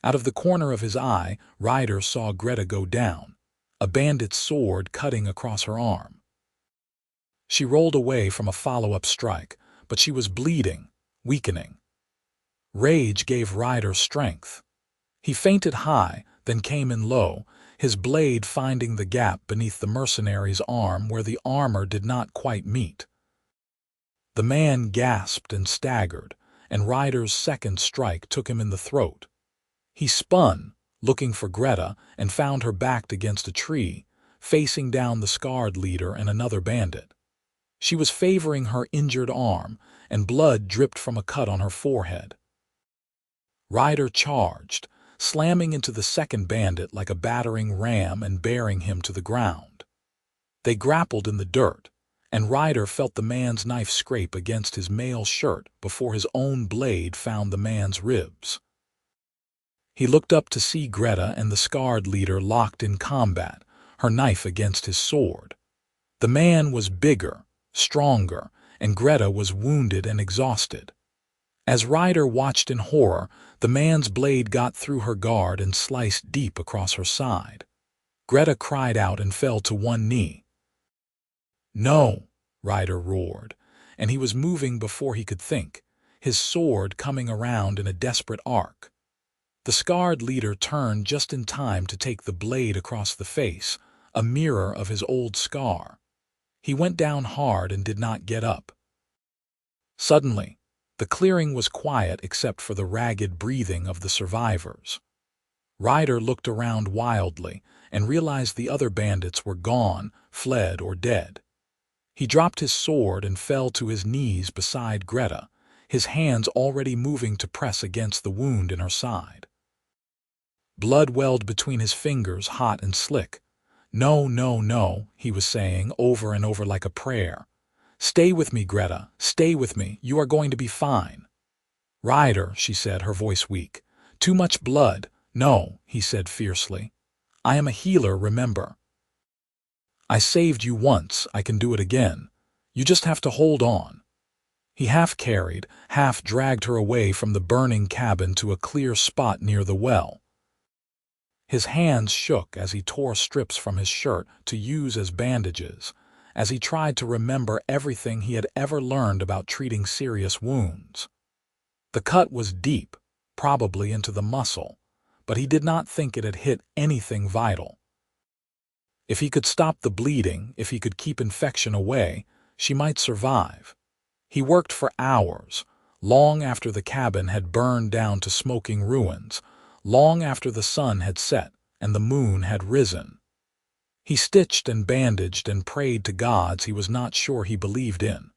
Out of the corner of his eye, Ryder saw Greta go down, a bandit's sword cutting across her arm. She rolled away from a follow-up strike, but she was bleeding, weakening. Rage gave Ryder strength. He feinted high, then came in low, his blade finding the gap beneath the mercenary's arm where the armor did not quite meet. The man gasped and staggered, and Ryder's second strike took him in the throat. He spun, looking for Greta, and found her backed against a tree, facing down the scarred leader and another bandit. She was favoring her injured arm, and blood dripped from a cut on her forehead. Ryder charged, slamming into the second bandit like a battering ram and bearing him to the ground. They grappled in the dirt, and Ryder felt the man's knife scrape against his mail shirt before his own blade found the man's ribs. He looked up to see Greta and the scarred leader locked in combat, her knife against his sword. The man was bigger, stronger, and Greta was wounded and exhausted. As Ryder watched in horror, the man's blade got through her guard and sliced deep across her side. Greta cried out and fell to one knee. "No!" Ryder roared, and he was moving before he could think, his sword coming around in a desperate arc. The scarred leader turned just in time to take the blade across the face, a mirror of his old scar. He went down hard and did not get up. Suddenly, the clearing was quiet except for the ragged breathing of the survivors. Ryder looked around wildly and realized the other bandits were gone, fled, or dead. He dropped his sword and fell to his knees beside Greta, his hands already moving to press against the wound in her side. Blood welled between his fingers, hot and slick. "No, no, no," he was saying over and over like a prayer. "Stay with me, Greta. Stay with me. You are going to be fine." "Ryder," she said, her voice weak. "Too much blood." "No," he said fiercely. "I am a healer, remember. I saved you once. I can do it again. You just have to hold on." He half carried, half dragged her away from the burning cabin to a clear spot near the well. His hands shook as he tore strips from his shirt to use as bandages, as he tried to remember everything he had ever learned about treating serious wounds. The cut was deep, probably into the muscle, but he did not think it had hit anything vital. If he could stop the bleeding, if he could keep infection away, she might survive. He worked for hours, long after the cabin had burned down to smoking ruins, long after the sun had set and the moon had risen. He stitched and bandaged and prayed to gods he was not sure he believed in.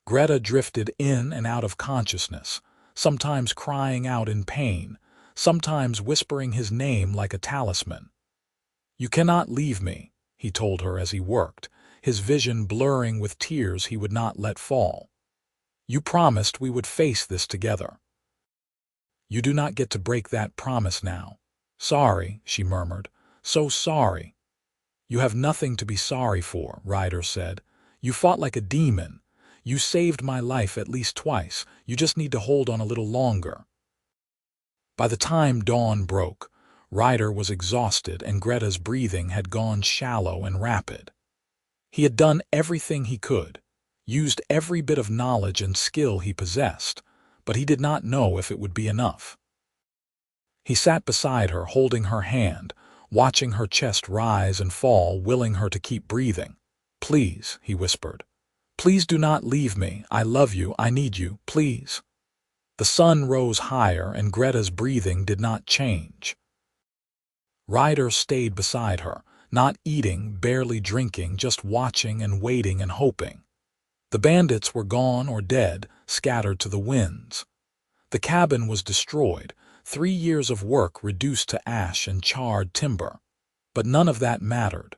Greta drifted in and out of consciousness, sometimes crying out in pain, sometimes whispering his name like a talisman. "You cannot leave me," he told her as he worked, his vision blurring with tears he would not let fall. "You promised we would face this together. You do not get to break that promise now." "Sorry," she murmured. "So sorry." "You have nothing to be sorry for," Ryder said. "You fought like a demon. You saved my life at least twice. You just need to hold on a little longer." By the time dawn broke, Ryder was exhausted and Greta's breathing had gone shallow and rapid. He had done everything he could, used every bit of knowledge and skill he possessed, but he did not know if it would be enough. He sat beside her, holding her hand, watching her chest rise and fall, willing her to keep breathing. "Please," he whispered. "Please do not leave me. I love you. I need you. Please." The sun rose higher and Greta's breathing did not change. Ryder stayed beside her, not eating, barely drinking, just watching and waiting and hoping. The bandits were gone or dead, scattered to the winds. The cabin was destroyed, 3 years of work reduced to ash and charred timber. But none of that mattered.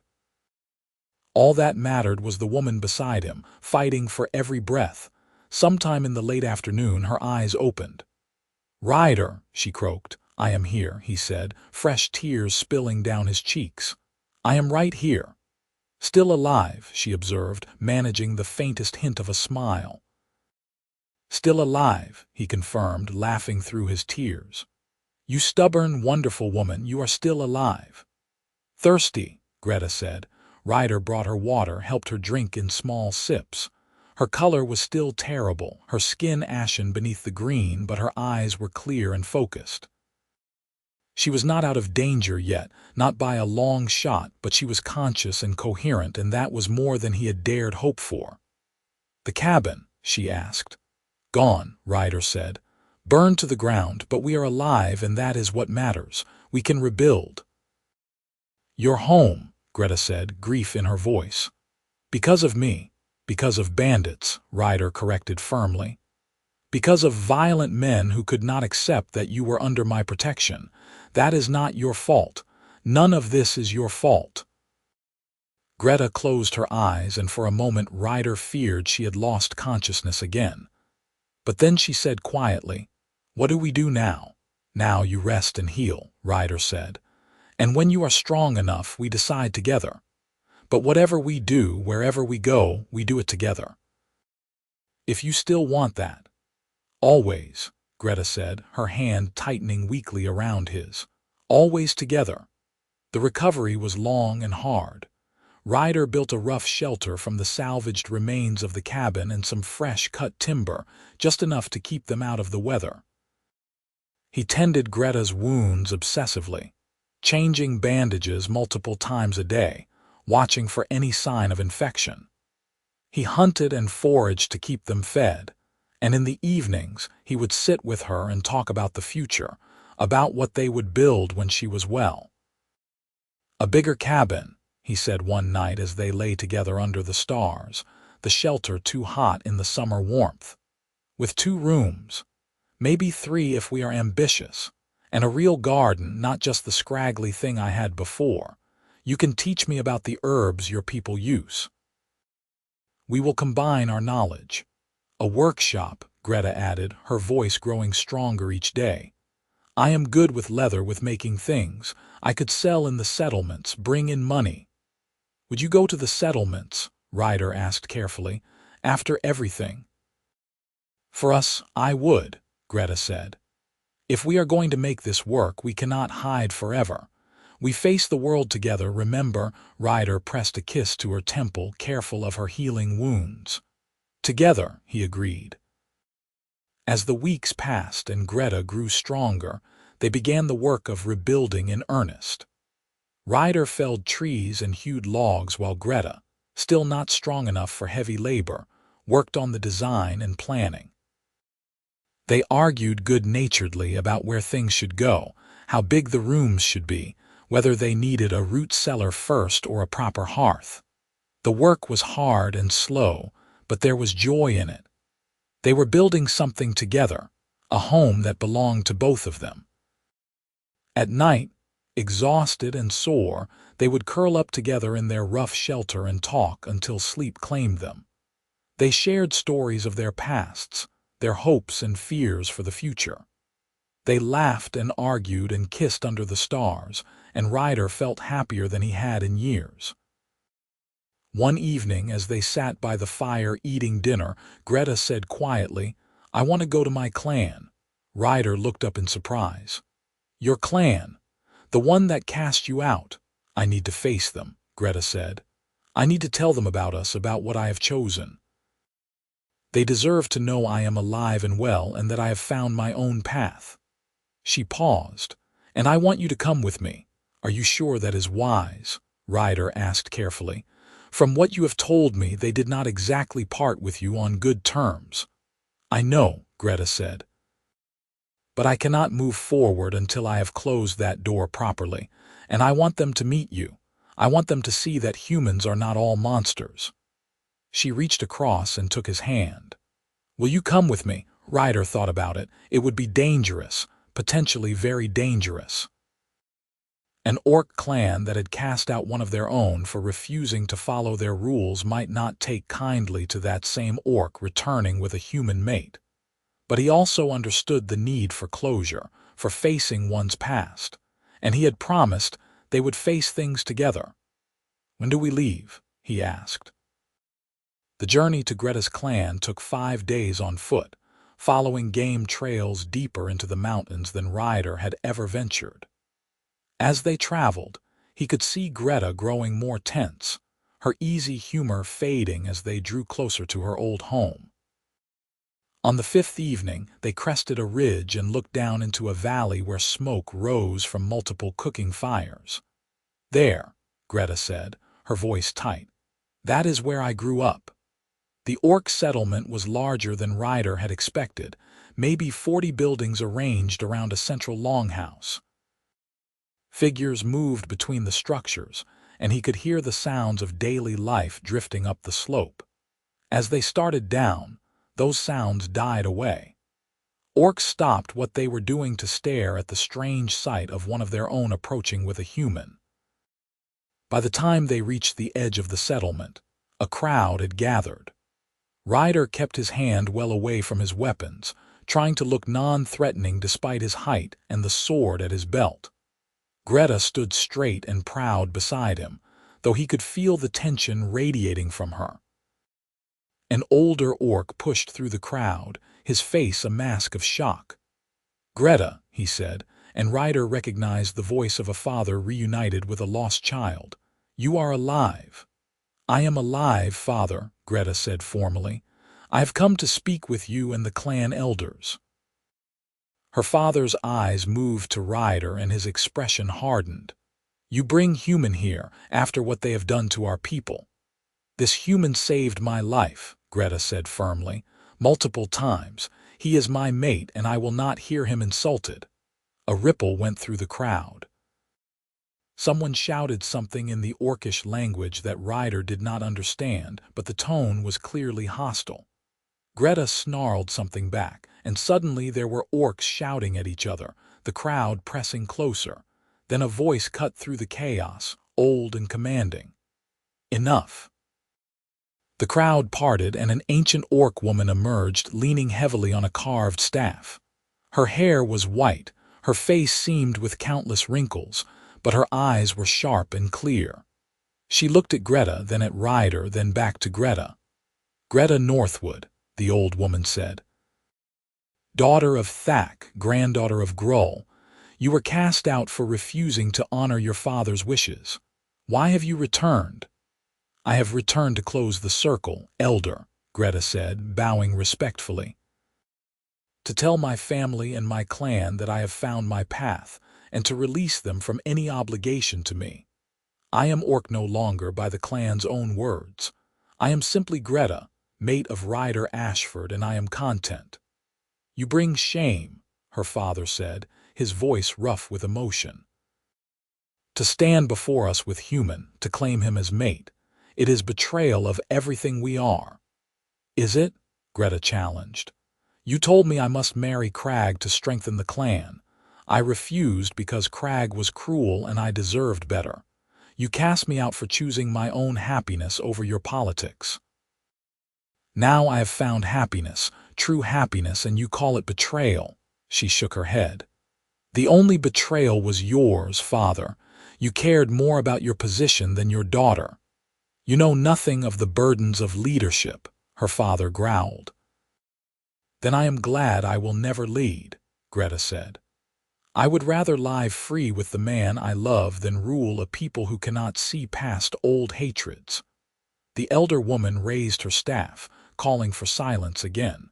All that mattered was the woman beside him, fighting for every breath. Sometime in the late afternoon, her eyes opened. "Ryder," she croaked. "I am here," he said, fresh tears spilling down his cheeks. "I am right here." "Still alive," she observed, managing the faintest hint of a smile. "Still alive," he confirmed, laughing through his tears. "You stubborn, wonderful woman, you are still alive." "Thirsty," Greta said. Ryder brought her water, helped her drink in small sips. Her color was still terrible, her skin ashen beneath the green, but her eyes were clear and focused. She was not out of danger yet, not by a long shot, but she was conscious and coherent, and that was more than he had dared hope for. "The cabin?" she asked. "Gone," Ryder said. "Burned to the ground, but we are alive, and that is what matters. We can rebuild." "You're home," Greta said, grief in her voice. "Because of me. Because of bandits," Ryder corrected firmly. "Because of violent men who could not accept that you were under my protection. That is not your fault. None of this is your fault." Greta closed her eyes, and for a moment Ryder feared she had lost consciousness again. But then she said quietly, "What do we do now?" "Now you rest and heal," Ryder said. And when you are strong enough, we decide together. But whatever we do, wherever we go, we do it together. If you still want that. Always, Greta said, her hand tightening weakly around his. Always together. The recovery was long and hard. Ryder built a rough shelter from the salvaged remains of the cabin and some fresh cut timber, just enough to keep them out of the weather. He tended Greta's wounds obsessively, changing bandages multiple times a day, watching for any sign of infection. He hunted and foraged to keep them fed, and in the evenings he would sit with her and talk about the future, about what they would build when she was well. "A bigger cabin," he said one night as they lay together under the stars, the shelter too hot in the summer warmth. "With 2 rooms, maybe 3 if we are ambitious, and a real garden, not just the scraggly thing I had before. You can teach me about the herbs your people use. We will combine our knowledge." "A workshop," Greta added, her voice growing stronger each day. "I am good with leather, with making things I could sell in the settlements, bring in money." "Would you go to the settlements?" Ryder asked carefully. "After everything?" "For us, I would," Greta said. "If we are going to make this work, we cannot hide forever. We face the world together, remember?" Ryder pressed a kiss to her temple, careful of her healing wounds. "Together," he agreed. As the weeks passed and Greta grew stronger, they began the work of rebuilding in earnest. Ryder felled trees and hewed logs while Greta, still not strong enough for heavy labor, worked on the design and planning. They argued good-naturedly about where things should go, how big the rooms should be, whether they needed a root cellar first or a proper hearth. The work was hard and slow, but there was joy in it. They were building something together, a home that belonged to both of them. At night, exhausted and sore, they would curl up together in their rough shelter and talk until sleep claimed them. They shared stories of their pasts, their hopes and fears for the future. They laughed and argued and kissed under the stars, and Ryder felt happier than he had in years. One evening, as they sat by the fire eating dinner, Greta said quietly, "I want to go to my clan." Ryder looked up in surprise. "Your clan? The one that cast you out?" "I need to face them," Greta said. "I need to tell them about us, about what I have chosen. They deserve to know I am alive and well and that I have found my own path." She paused. "And I want you to come with me." "Are you sure that is wise?" Ryder asked carefully. "From what you have told me, they did not exactly part with you on good terms." "I know," Greta said. "But I cannot move forward until I have closed that door properly, and I want them to meet you. I want them to see that humans are not all monsters." She reached across and took his hand. "Will you come with me?" Ryder thought about it. It would be dangerous, potentially very dangerous. An orc clan that had cast out one of their own for refusing to follow their rules might not take kindly to that same orc returning with a human mate. But he also understood the need for closure, for facing one's past, and he had promised they would face things together. "When do we leave?" he asked. The journey to Greta's clan took 5 days on foot, following game trails deeper into the mountains than Ryder had ever ventured. As they traveled, he could see Greta growing more tense, her easy humor fading as they drew closer to her old home. On the 5th evening, they crested a ridge and looked down into a valley where smoke rose from multiple cooking fires. "There," Greta said, her voice tight. "That is where I grew up." The orc settlement was larger than Ryder had expected, maybe 40 buildings arranged around a central longhouse. Figures moved between the structures, and he could hear the sounds of daily life drifting up the slope. As they started down, those sounds died away. Orcs stopped what they were doing to stare at the strange sight of one of their own approaching with a human. By the time they reached the edge of the settlement, a crowd had gathered. Ryder kept his hand well away from his weapons, trying to look non-threatening despite his height and the sword at his belt. Greta stood straight and proud beside him, though he could feel the tension radiating from her. An older orc pushed through the crowd, his face a mask of shock. "Greta," he said, and Ryder recognized the voice of a father reunited with a lost child. "You are alive." "I am alive, father," Greta said formally. "I have come to speak with you and the clan elders." Her father's eyes moved to Ryder and his expression hardened. "You bring human here after what they have done to our people." "This human saved my life," Greta said firmly, "multiple times. He is my mate and I will not hear him insulted." A ripple went through the crowd. Someone shouted something in the orcish language that Ryder did not understand, but the tone was clearly hostile. Greta snarled something back, and suddenly there were orcs shouting at each other, the crowd pressing closer. Then a voice cut through the chaos, old and commanding. "Enough." The crowd parted and an ancient orc woman emerged, leaning heavily on a carved staff. Her hair was white, her face seamed with countless wrinkles, but her eyes were sharp and clear. She looked at Greta, then at Ryder, then back to Greta. "Greta Northwood," the old woman said. "Daughter of Thak, granddaughter of Grull, you were cast out for refusing to honor your father's wishes. Why have you returned?" "I have returned to close the circle, elder," Greta said, bowing respectfully. "To tell my family and my clan that I have found my path, and to release them from any obligation to me. I am orc no longer by the clan's own words. I am simply Greta, mate of Ryder Ashford, and I am content." "You bring shame," her father said, his voice rough with emotion. "To stand before us with human, to claim him as mate, it is betrayal of everything we are." "Is it?" Greta challenged. "You told me I must marry Crag to strengthen the clan. I refused because Crag was cruel and I deserved better. You cast me out for choosing my own happiness over your politics. Now I have found happiness, true happiness, and you call it betrayal." She shook her head. "The only betrayal was yours, father. You cared more about your position than your daughter. You know nothing of the burdens of leadership," her father growled. "Then I am glad I will never lead," Greta said. "I would rather lie free with the man I love than rule a people who cannot see past old hatreds." The elder woman raised her staff, calling for silence again.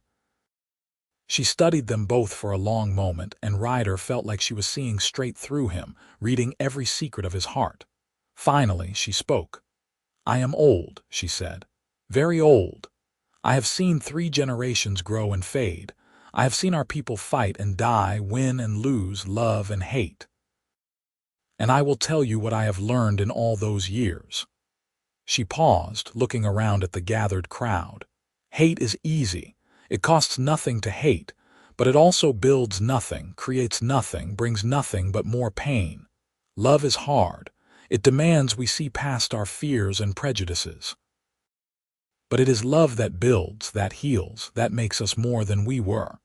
She studied them both for a long moment, and Ryder felt like she was seeing straight through him, reading every secret of his heart. Finally, she spoke. "I am old," she said. "Very old. I have seen 3 generations grow and fade. I have seen our people fight and die, win and lose, love and hate. And I will tell you what I have learned in all those years." She paused, looking around at the gathered crowd. "Hate is easy. It costs nothing to hate, but it also builds nothing, creates nothing, brings nothing but more pain. Love is hard. It demands we see past our fears and prejudices. But it is love that builds, that heals, that makes us more than we were."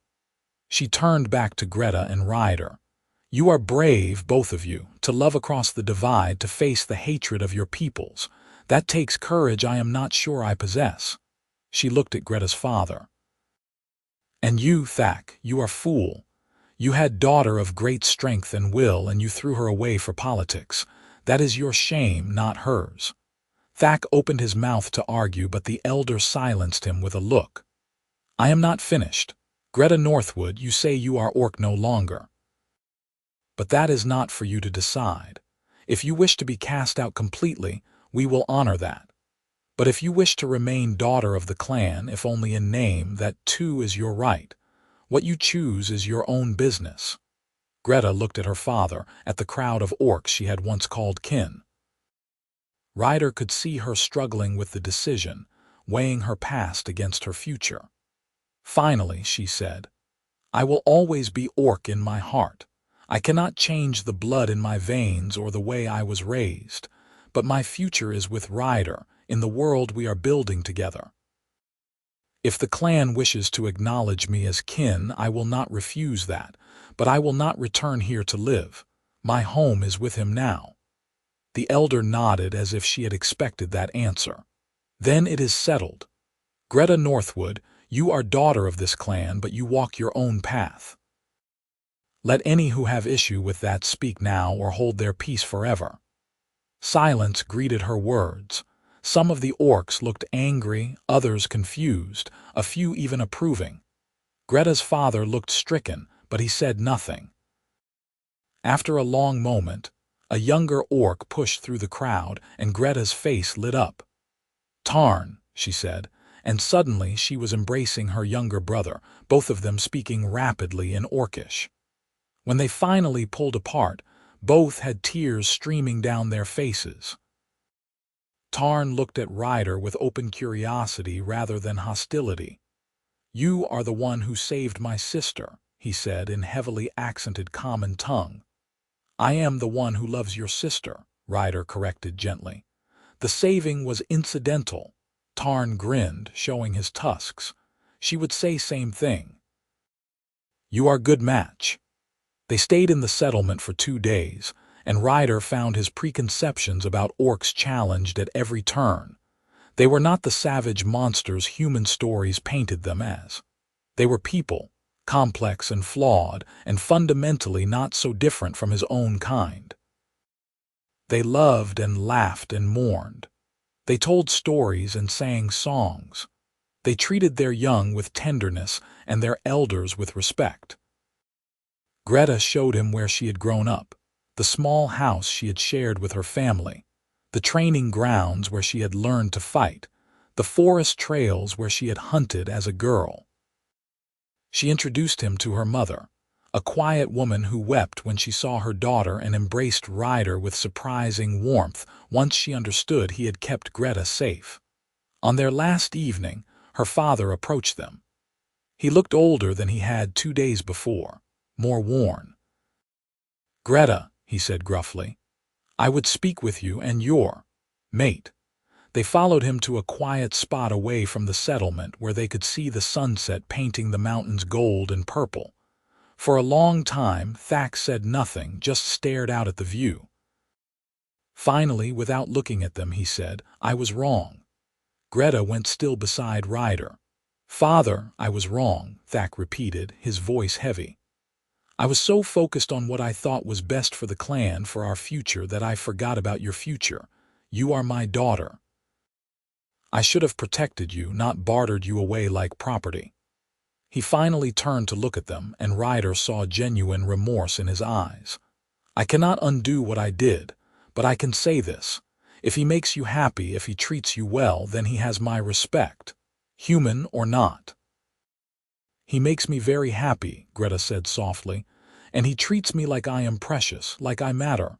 She turned back to Greta and Ryder. "You are brave, both of you, to love across the divide, to face the hatred of your peoples. That takes courage I am not sure I possess." She looked at Greta's father. "And you, Thak, you are fool. You had daughter of great strength and will, and you threw her away for politics. That is your shame, not hers." Thak opened his mouth to argue, but the elder silenced him with a look. "I am not finished. Greta Northwood, you say you are orc no longer. But that is not for you to decide. If you wish to be cast out completely, we will honor that. But if you wish to remain daughter of the clan, if only in name, that too is your right. What you choose is your own business." Greta looked at her father, at the crowd of orcs she had once called kin. Ryder could see her struggling with the decision, weighing her past against her future. Finally, she said, "I will always be orc in my heart. I cannot change the blood in my veins or the way I was raised, but my future is with Ryder, in the world we are building together. If the clan wishes to acknowledge me as kin, I will not refuse that, but I will not return here to live. My home is with him now." The elder nodded as if she had expected that answer. "Then it is settled. Greta Northwood, you are daughter of this clan, but you walk your own path. Let any who have issue with that speak now or hold their peace forever." Silence greeted her words. Some of the orcs looked angry, others confused, a few even approving. Greta's father looked stricken, but he said nothing. After a long moment, a younger orc pushed through the crowd, and Greta's face lit up. "Tarn," she said, and suddenly she was embracing her younger brother, both of them speaking rapidly in Orcish. When they finally pulled apart, both had tears streaming down their faces. Tarn looked at Ryder with open curiosity rather than hostility. "You are the one who saved my sister," he said in heavily accented common tongue. "I am the one who loves your sister," Ryder corrected gently. "The saving was incidental." Tarn grinned, showing his tusks. "She would say same thing." "You are good match." They stayed in the settlement for 2 days, and Ryder found his preconceptions about orcs challenged at every turn. They were not the savage monsters human stories painted them as. They were people, complex and flawed, and fundamentally not so different from his own kind. They loved and laughed and mourned. They told stories and sang songs. They treated their young with tenderness and their elders with respect. Greta showed him where she had grown up, the small house she had shared with her family, the training grounds where she had learned to fight, the forest trails where she had hunted as a girl. She introduced him to her mother, a quiet woman who wept when she saw her daughter and embraced Ryder with surprising warmth once she understood he had kept Greta safe. On their last evening, her father approached them. He looked older than he had 2 days before, more worn. "Greta," he said gruffly, "I would speak with you and your mate." They followed him to a quiet spot away from the settlement where they could see the sunset painting the mountains gold and purple. For a long time, Thack said nothing, just stared out at the view. Finally, without looking at them, he said, "I was wrong." Greta went still beside Ryder. "Father, I was wrong," Thack repeated, his voice heavy. "I was so focused on what I thought was best for the clan, for our future, that I forgot about your future. You are my daughter. I should have protected you, not bartered you away like property." He finally turned to look at them, and Ryder saw genuine remorse in his eyes. "I cannot undo what I did, but I can say this. If he makes you happy, if he treats you well, then he has my respect, human or not." "He makes me very happy," Greta said softly, "and he treats me like I am precious, like I matter."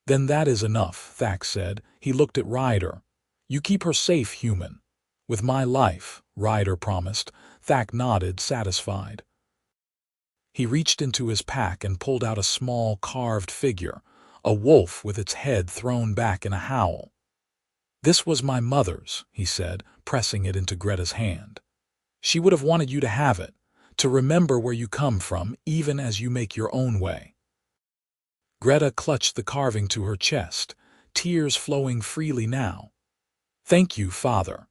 "Then that is enough," Thack said. He looked at Ryder. "You keep her safe, human." "With my life," Ryder promised. Thack nodded, satisfied. He reached into his pack and pulled out a small carved figure, a wolf with its head thrown back in a howl. "This was my mother's," he said, pressing it into Greta's hand. "She would have wanted you to have it, to remember where you come from, even as you make your own way." Greta clutched the carving to her chest, tears flowing freely now. "Thank you, Father."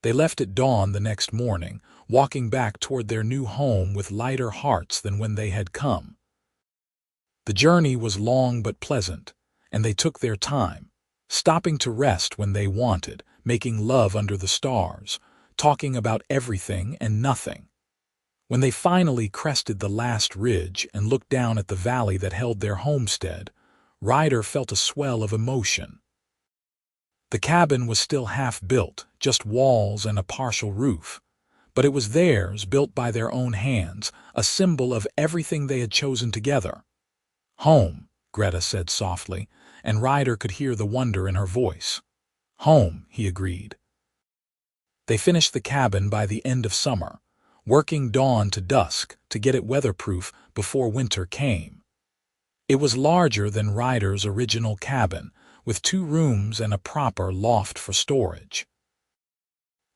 They left at dawn the next morning, walking back toward their new home with lighter hearts than when they had come. The journey was long but pleasant, and they took their time, stopping to rest when they wanted, making love under the stars, talking about everything and nothing. When they finally crested the last ridge and looked down at the valley that held their homestead, Ryder felt a swell of emotion. The cabin was still half-built, just walls and a partial roof. But it was theirs, built by their own hands, a symbol of everything they had chosen together. "Home," Greta said softly, and Ryder could hear the wonder in her voice. "Home," he agreed. They finished the cabin by the end of summer, working dawn to dusk to get it weatherproof before winter came. It was larger than Ryder's original cabin, with 2 rooms and a proper loft for storage.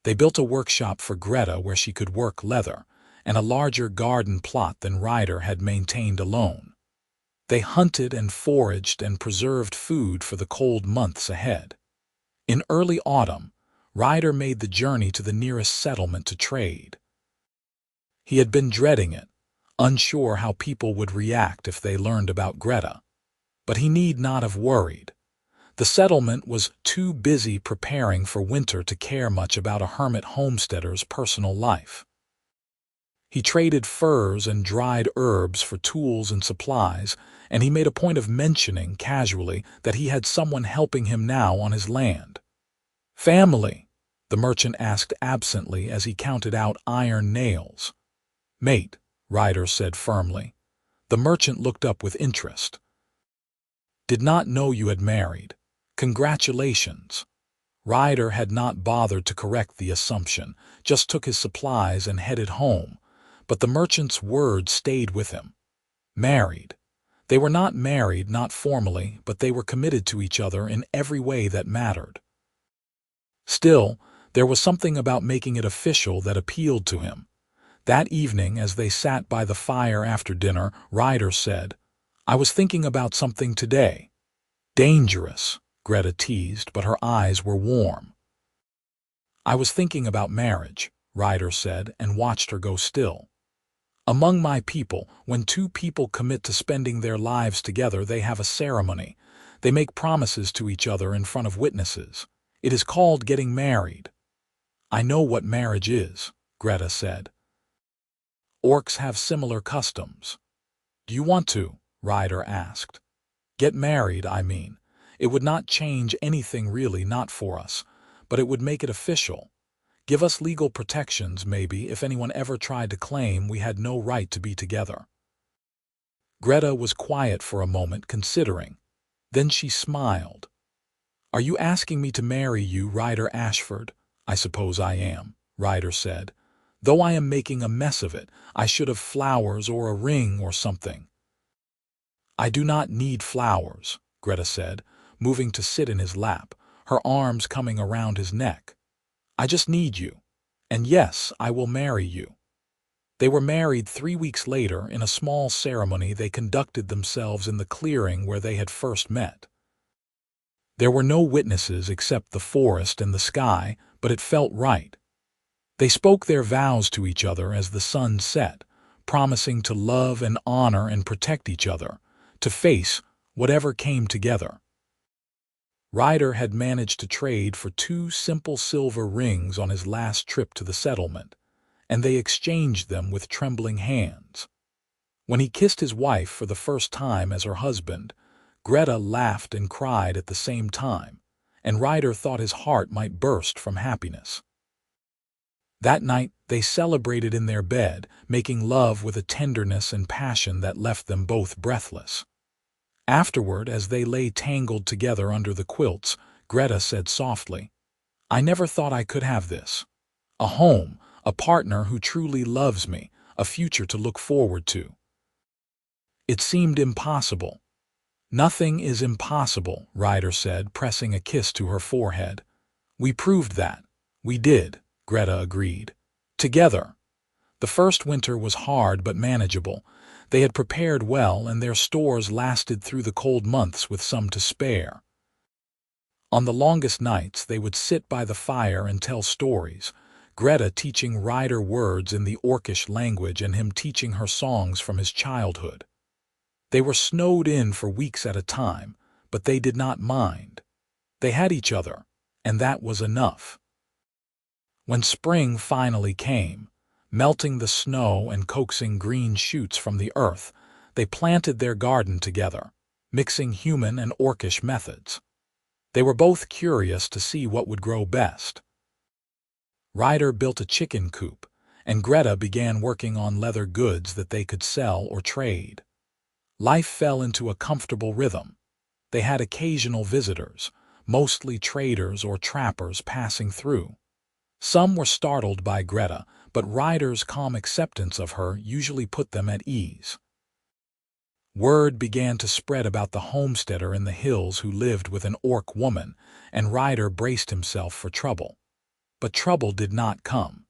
They built a workshop for Greta where she could work leather, and a larger garden plot than Ryder had maintained alone. They hunted and foraged and preserved food for the cold months ahead. In early autumn, Ryder made the journey to the nearest settlement to trade. He had been dreading it, unsure how people would react if they learned about Greta. But he need not have worried. The settlement was too busy preparing for winter to care much about a hermit homesteader's personal life. He traded furs and dried herbs for tools and supplies, and he made a point of mentioning casually that he had someone helping him now on his land. "Family?" the merchant asked absently as he counted out iron nails. "Mate," Ryder said firmly. The merchant looked up with interest. "Did not know you had married. Congratulations." Ryder had not bothered to correct the assumption, just took his supplies and headed home, but the merchant's words stayed with him. Married. They were not married, not formally, but they were committed to each other in every way that mattered. Still, there was something about making it official that appealed to him. That evening, as they sat by the fire after dinner, Ryder said, "I was thinking about something today." "Dangerous," Greta teased, but her eyes were warm. "I was thinking about marriage," Ryder said, and watched her go still. "Among my people, when two people commit to spending their lives together, they have a ceremony. They make promises to each other in front of witnesses. It is called getting married." "I know what marriage is," Greta said. "Orcs have similar customs." "Do you want to?" Ryder asked. "Get married, I mean. It would not change anything really, not for us, but it would make it official. Give us legal protections, maybe, if anyone ever tried to claim we had no right to be together." Greta was quiet for a moment, considering. Then she smiled. "Are you asking me to marry you, Ryder Ashford?" "I suppose I am," Ryder said. "Though I am making a mess of it, I should have flowers or a ring or something." "I do not need flowers," Greta said, moving to sit in his lap, her arms coming around his neck. "I just need you. And yes, I will marry you." They were married 3 weeks later in a small ceremony they conducted themselves in the clearing where they had first met. There were no witnesses except the forest and the sky, but it felt right. They spoke their vows to each other as the sun set, promising to love and honor and protect each other, to face whatever came together. Ryder had managed to trade for 2 simple silver rings on his last trip to the settlement, and they exchanged them with trembling hands. When he kissed his wife for the first time as her husband, Greta laughed and cried at the same time, and Ryder thought his heart might burst from happiness. That night they celebrated in their bed, making love with a tenderness and passion that left them both breathless. Afterward, as they lay tangled together under the quilts, Greta said softly, "I never thought I could have this. A home, a partner who truly loves me, a future to look forward to." It seemed impossible. "Nothing is impossible," Ryder said, pressing a kiss to her forehead. "We proved that." "We did," Greta agreed. "Together." The first winter was hard but manageable. They had prepared well, and their stores lasted through the cold months with some to spare. On the longest nights they would sit by the fire and tell stories, Greta teaching Ryder words in the Orcish language and him teaching her songs from his childhood. They were snowed in for weeks at a time, but they did not mind. They had each other, and that was enough. When spring finally came, melting the snow and coaxing green shoots from the earth, they planted their garden together, mixing human and Orcish methods. They were both curious to see what would grow best. Ryder built a chicken coop, and Greta began working on leather goods that they could sell or trade. Life fell into a comfortable rhythm. They had occasional visitors, mostly traders or trappers passing through. Some were startled by Greta, but Ryder's calm acceptance of her usually put them at ease. Word began to spread about the homesteader in the hills who lived with an orc woman, and Ryder braced himself for trouble. But trouble did not come.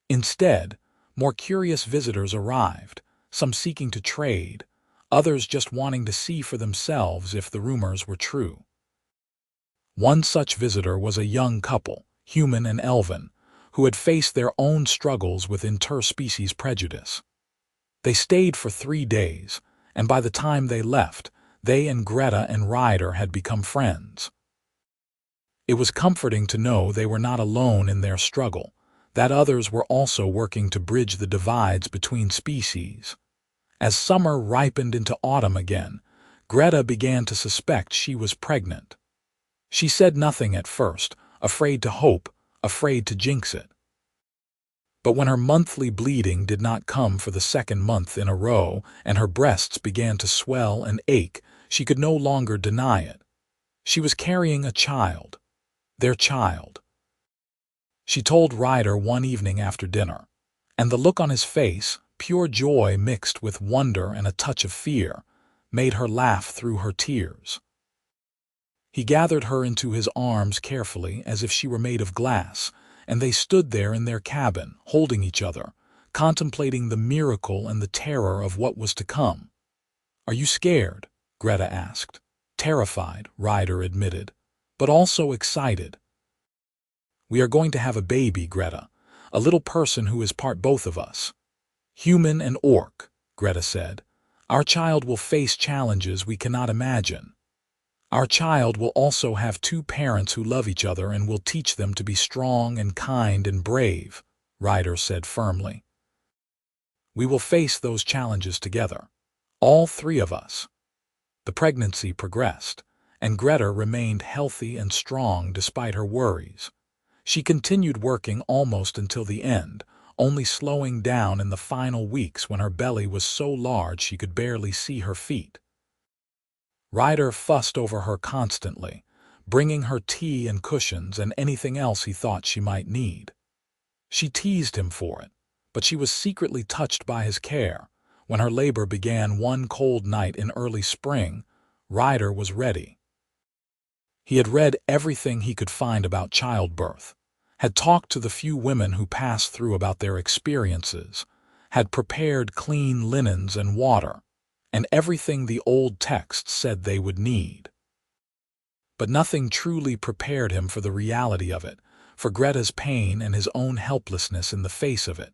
Instead, more curious visitors arrived, some seeking to trade, others just wanting to see for themselves if the rumors were true. One such visitor was a young couple, human and elven, who had faced their own struggles with interspecies prejudice. They stayed for 3 days, and by the time they left, they and Greta and Ryder had become friends. It was comforting to know they were not alone in their struggle, that others were also working to bridge the divides between species. As summer ripened into autumn again, Greta began to suspect she was pregnant. She said nothing at first, afraid to hope, afraid to jinx it. But when her monthly bleeding did not come for the 2nd month in a row and her breasts began to swell and ache, she could no longer deny it. She was carrying a child. Their child. She told Ryder one evening after dinner, and the look on his face, pure joy mixed with wonder and a touch of fear, made her laugh through her tears. He gathered her into his arms carefully as if she were made of glass, and they stood there in their cabin, holding each other, contemplating the miracle and the terror of what was to come. "Are you scared?" Greta asked. "Terrified," Ryder admitted, "but also excited." "We are going to have a baby, Greta, a little person who is part both of us." "Human and orc," Greta said. "Our child will face challenges we cannot imagine. Our child will also have 2 parents who love each other and will teach them to be strong and kind and brave," Ryder said firmly. "We will face those challenges together, all 3 of us." The pregnancy progressed, and Greta remained healthy and strong despite her worries. She continued working almost until the end, only slowing down in the final weeks when her belly was so large she could barely see her feet. Ryder fussed over her constantly, bringing her tea and cushions and anything else he thought she might need. She teased him for it, but she was secretly touched by his care. When her labor began one cold night in early spring, Ryder was ready. He had read everything he could find about childbirth, had talked to the few women who passed through about their experiences, had prepared clean linens and water, and everything the old texts said they would need. But nothing truly prepared him for the reality of it, for Greta's pain and his own helplessness in the face of it.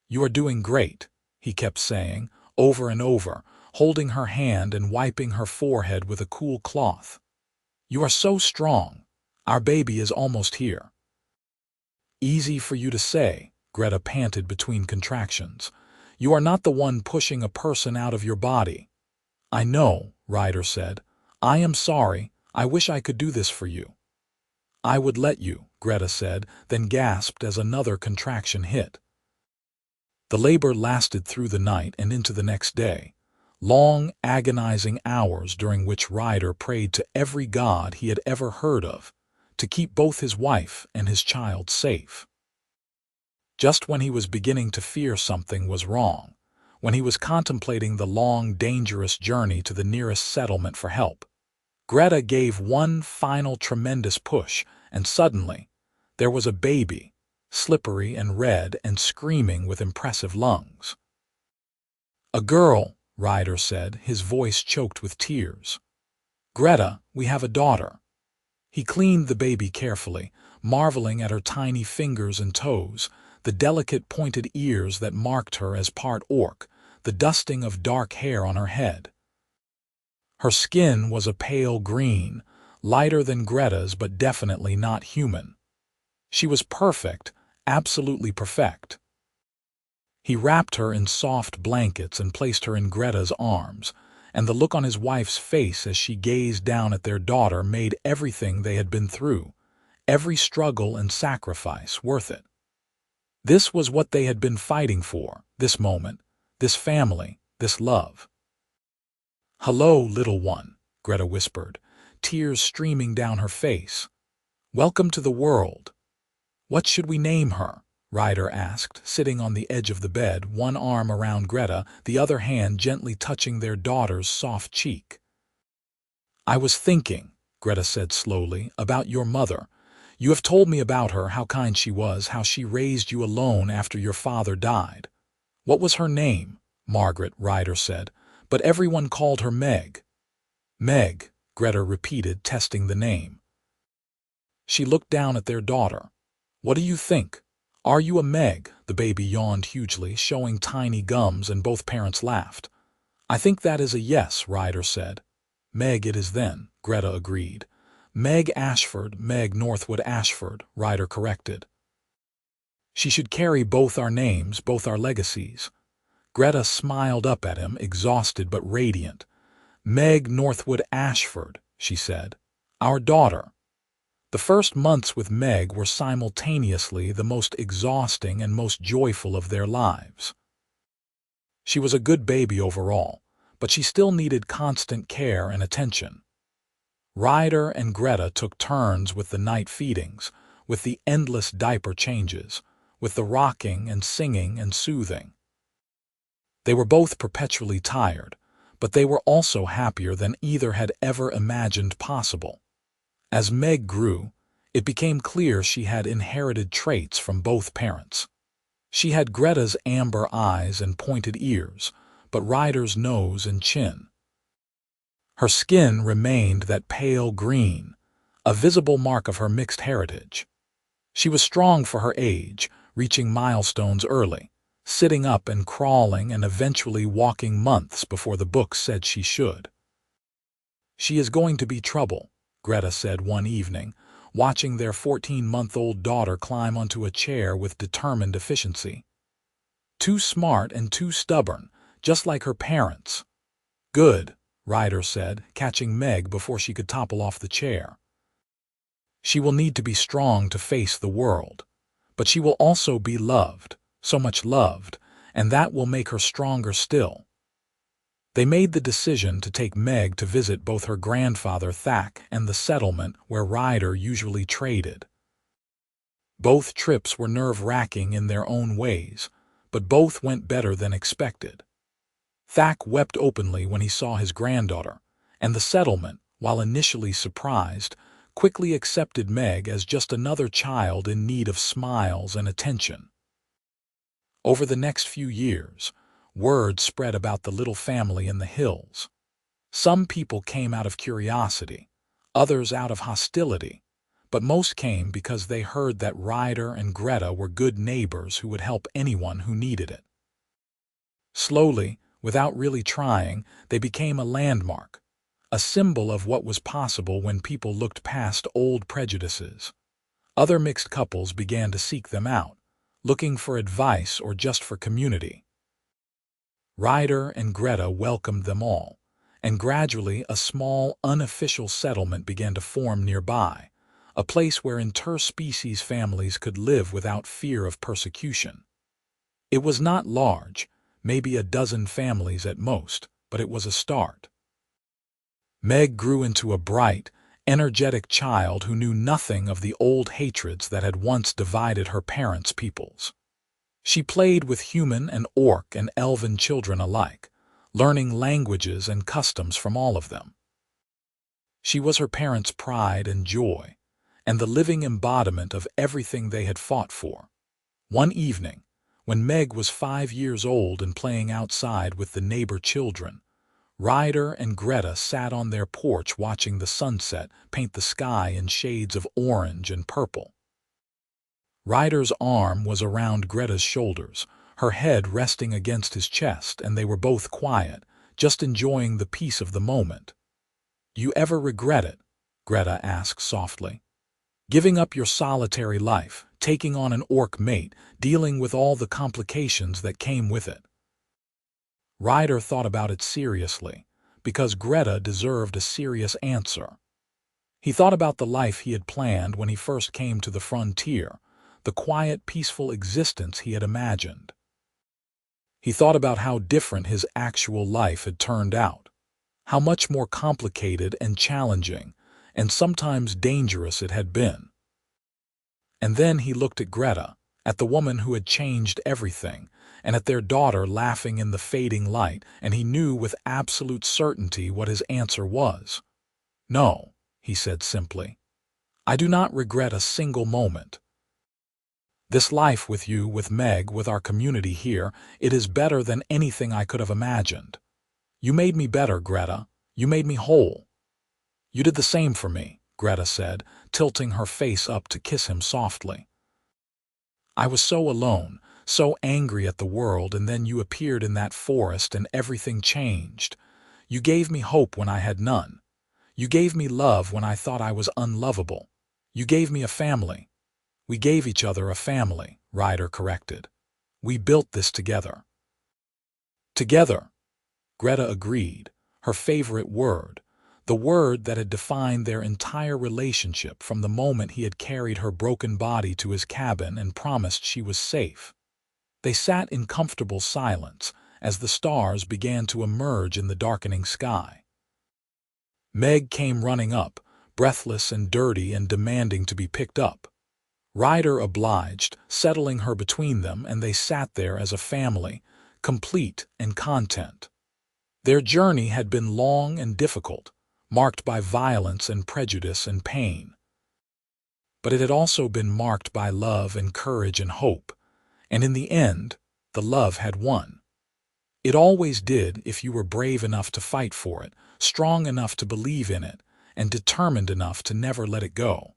"You are doing great," he kept saying, over and over, holding her hand and wiping her forehead with a cool cloth. "You are so strong. Our baby is almost here." "Easy for you to say," Greta panted between contractions. "You are not the one pushing a person out of your body." "I know," Ryder said. "I am sorry. I wish I could do this for you." "I would let you," Greta said, then gasped as another contraction hit. The labor lasted through the night and into the next day, long, agonizing hours during which Ryder prayed to every god he had ever heard of, to keep both his wife and his child safe. Just when he was beginning to fear something was wrong, when he was contemplating the long, dangerous journey to the nearest settlement for help, Greta gave one final tremendous push, and suddenly, there was a baby, slippery and red and screaming with impressive lungs. "A girl," Ryder said, his voice choked with tears. "Greta, we have a daughter." He cleaned the baby carefully, marveling at her tiny fingers and toes, the delicate pointed ears that marked her as part orc, the dusting of dark hair on her head. Her skin was a pale green, lighter than Greta's but definitely not human. She was perfect, absolutely perfect. He wrapped her in soft blankets and placed her in Greta's arms, and the look on his wife's face as she gazed down at their daughter made everything they had been through, every struggle and sacrifice, worth it. This was what they had been fighting for, this moment, this family, this love. "Hello, little one," Greta whispered, tears streaming down her face. "Welcome to the world." "What should we name her?" Ryder asked, sitting on the edge of the bed, one arm around Greta, the other hand gently touching their daughter's soft cheek. "I was thinking," Greta said slowly, "about your mother. You have told me about her, how kind she was, how she raised you alone after your father died." "What was her name?" Margaret, Ryder said, but everyone called her Meg. Meg, Greta repeated, testing the name. She looked down at their daughter. What do you think? Are you a Meg? The baby yawned hugely, showing tiny gums, and both parents laughed. I think that is a yes, Ryder said. Meg it is then, Greta agreed. Meg Ashford, Meg Northwood Ashford, Ryder corrected. She should carry both our names, both our legacies. Greta smiled up at him, exhausted but radiant. Meg Northwood Ashford, she said. Our daughter. The first months with Meg were simultaneously the most exhausting and most joyful of their lives. She was a good baby overall, but she still needed constant care and attention. Ryder and Greta took turns with the night feedings, with the endless diaper changes, with the rocking and singing and soothing. They were both perpetually tired, but they were also happier than either had ever imagined possible. As Meg grew, it became clear she had inherited traits from both parents. She had Greta's amber eyes and pointed ears, but Ryder's nose and chin. Her skin remained that pale green, a visible mark of her mixed heritage. She was strong for her age, reaching milestones early, sitting up and crawling and eventually walking months before the book said she should. She is going to be trouble, Greta said one evening, watching their 14-month-old daughter climb onto a chair with determined efficiency. Too smart and too stubborn, just like her parents. Good, Ryder said, catching Meg before she could topple off the chair. She will need to be strong to face the world, but she will also be loved, so much loved, and that will make her stronger still. They made the decision to take Meg to visit both her grandfather Thack and the settlement where Ryder usually traded. Both trips were nerve-wracking in their own ways, but both went better than expected. Thack wept openly when he saw his granddaughter, and the settlement, while initially surprised, quickly accepted Meg as just another child in need of smiles and attention. Over the next few years, word spread about the little family in the hills. Some people came out of curiosity, others out of hostility, but most came because they heard that Ryder and Greta were good neighbors who would help anyone who needed it. Slowly, without really trying, they became a landmark, a symbol of what was possible when people looked past old prejudices. Other mixed couples began to seek them out, looking for advice or just for community. Ryder and Greta welcomed them all, and gradually a small, unofficial settlement began to form nearby, a place where interspecies families could live without fear of persecution. It was not large, maybe a dozen families at most, but it was a start. Meg grew into a bright, energetic child who knew nothing of the old hatreds that had once divided her parents' peoples. She played with human and orc and elven children alike, learning languages and customs from all of them. She was her parents' pride and joy, and the living embodiment of everything they had fought for. One evening, when Meg was 5 years old and playing outside with the neighbor children, Ryder and Greta sat on their porch watching the sunset paint the sky in shades of orange and purple. Ryder's arm was around Greta's shoulders, her head resting against his chest, and they were both quiet, just enjoying the peace of the moment. "Do you ever regret it?" Greta asked softly. "Giving up your solitary life, taking on an orc mate, dealing with all the complications that came with it?" Ryder thought about it seriously, because Greta deserved a serious answer. He thought about the life he had planned when he first came to the frontier, the quiet, peaceful existence he had imagined. He thought about how different his actual life had turned out, how much more complicated and challenging, and sometimes dangerous it had been. And then he looked at Greta, at the woman who had changed everything, and at their daughter laughing in the fading light, and he knew with absolute certainty what his answer was. "No," he said simply. "I do not regret a single moment. This life with you, with Meg, with our community here, it is better than anything I could have imagined. You made me better, Greta. You made me whole. You did the same for me, Greta said, tilting her face up to kiss him softly. I was so alone, so angry at the world, and then you appeared in that forest and everything changed. You gave me hope when I had none. You gave me love when I thought I was unlovable. You gave me a family. We gave each other a family, Ryder corrected. We built this together. Together, Greta agreed, her favorite word, the word that had defined their entire relationship from the moment he had carried her broken body to his cabin and promised she was safe. They sat in comfortable silence as the stars began to emerge in the darkening sky. Meg came running up, breathless and dirty and demanding to be picked up. Ryder obliged, settling her between them, and they sat there as a family, complete and content. Their journey had been long and difficult, marked by violence and prejudice and pain. But it had also been marked by love and courage and hope, and in the end, the love had won. It always did if you were brave enough to fight for it, strong enough to believe in it, and determined enough to never let it go.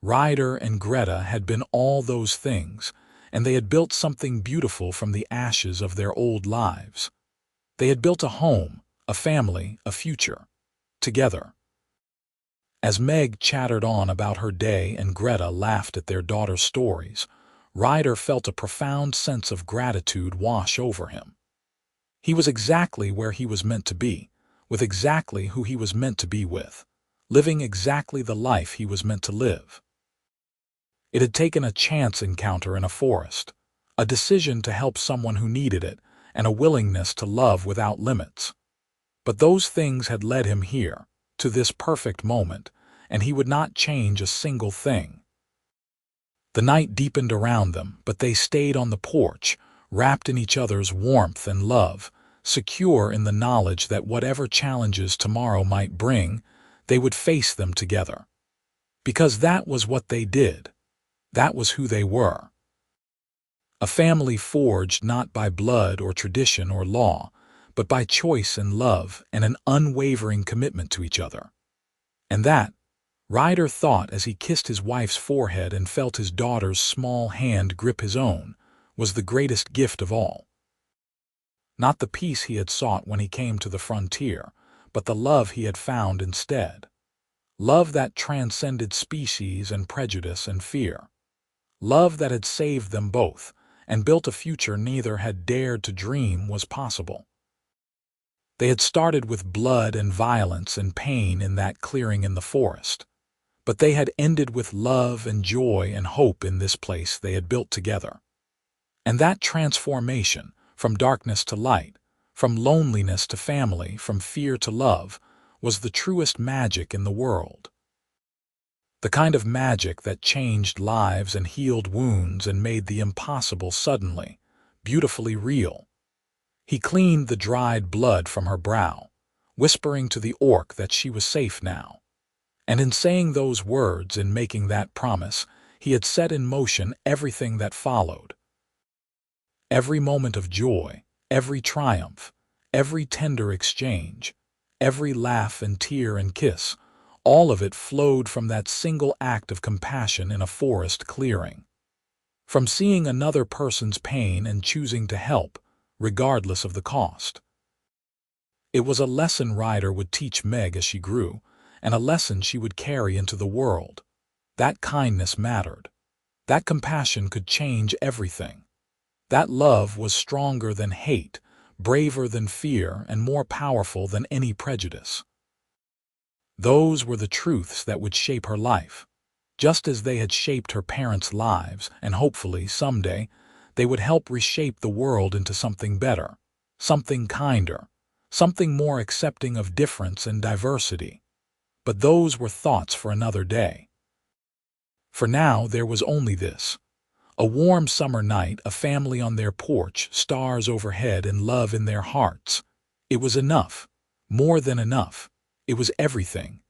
Ryder and Greta had been all those things, and they had built something beautiful from the ashes of their old lives. They had built a home, a family, a future, together. As Meg chattered on about her day and Greta laughed at their daughter's stories, Ryder felt a profound sense of gratitude wash over him. He was exactly where he was meant to be, with exactly who he was meant to be with, living exactly the life he was meant to live. It had taken a chance encounter in a forest, a decision to help someone who needed it, and a willingness to love without limits. But those things had led him here, to this perfect moment, and he would not change a single thing. The night deepened around them, but they stayed on the porch, wrapped in each other's warmth and love, secure in the knowledge that whatever challenges tomorrow might bring, they would face them together. Because that was what they did. That was who they were. A family forged not by blood or tradition or law, but by choice and love and an unwavering commitment to each other. And that, Ryder thought as he kissed his wife's forehead and felt his daughter's small hand grip his own, was the greatest gift of all. Not the peace he had sought when he came to the frontier, but the love he had found instead. Love that transcended species and prejudice and fear. Love that had saved them both, and built a future neither had dared to dream was possible. They had started with blood and violence and pain in that clearing in the forest, but they had ended with love and joy and hope in this place they had built together. And that transformation, from darkness to light, from loneliness to family, from fear to love, was the truest magic in the world. The kind of magic that changed lives and healed wounds and made the impossible suddenly, beautifully real. He cleaned the dried blood from her brow, whispering to the orc that she was safe now. And in saying those words, in making that promise, he had set in motion everything that followed. Every moment of joy, every triumph, every tender exchange, every laugh and tear and kiss, all of it flowed from that single act of compassion in a forest clearing. From seeing another person's pain and choosing to help, regardless of the cost. It was a lesson Ryder would teach Meg as she grew, and a lesson she would carry into the world. That kindness mattered. That compassion could change everything. That love was stronger than hate, braver than fear, and more powerful than any prejudice. Those were the truths that would shape her life, just as they had shaped her parents' lives, and hopefully, someday, they would help reshape the world into something better, something kinder, something more accepting of difference and diversity. But those were thoughts for another day. For now, there was only this. A warm summer night, a family on their porch, stars overhead and love in their hearts. It was enough. More than enough. It was everything.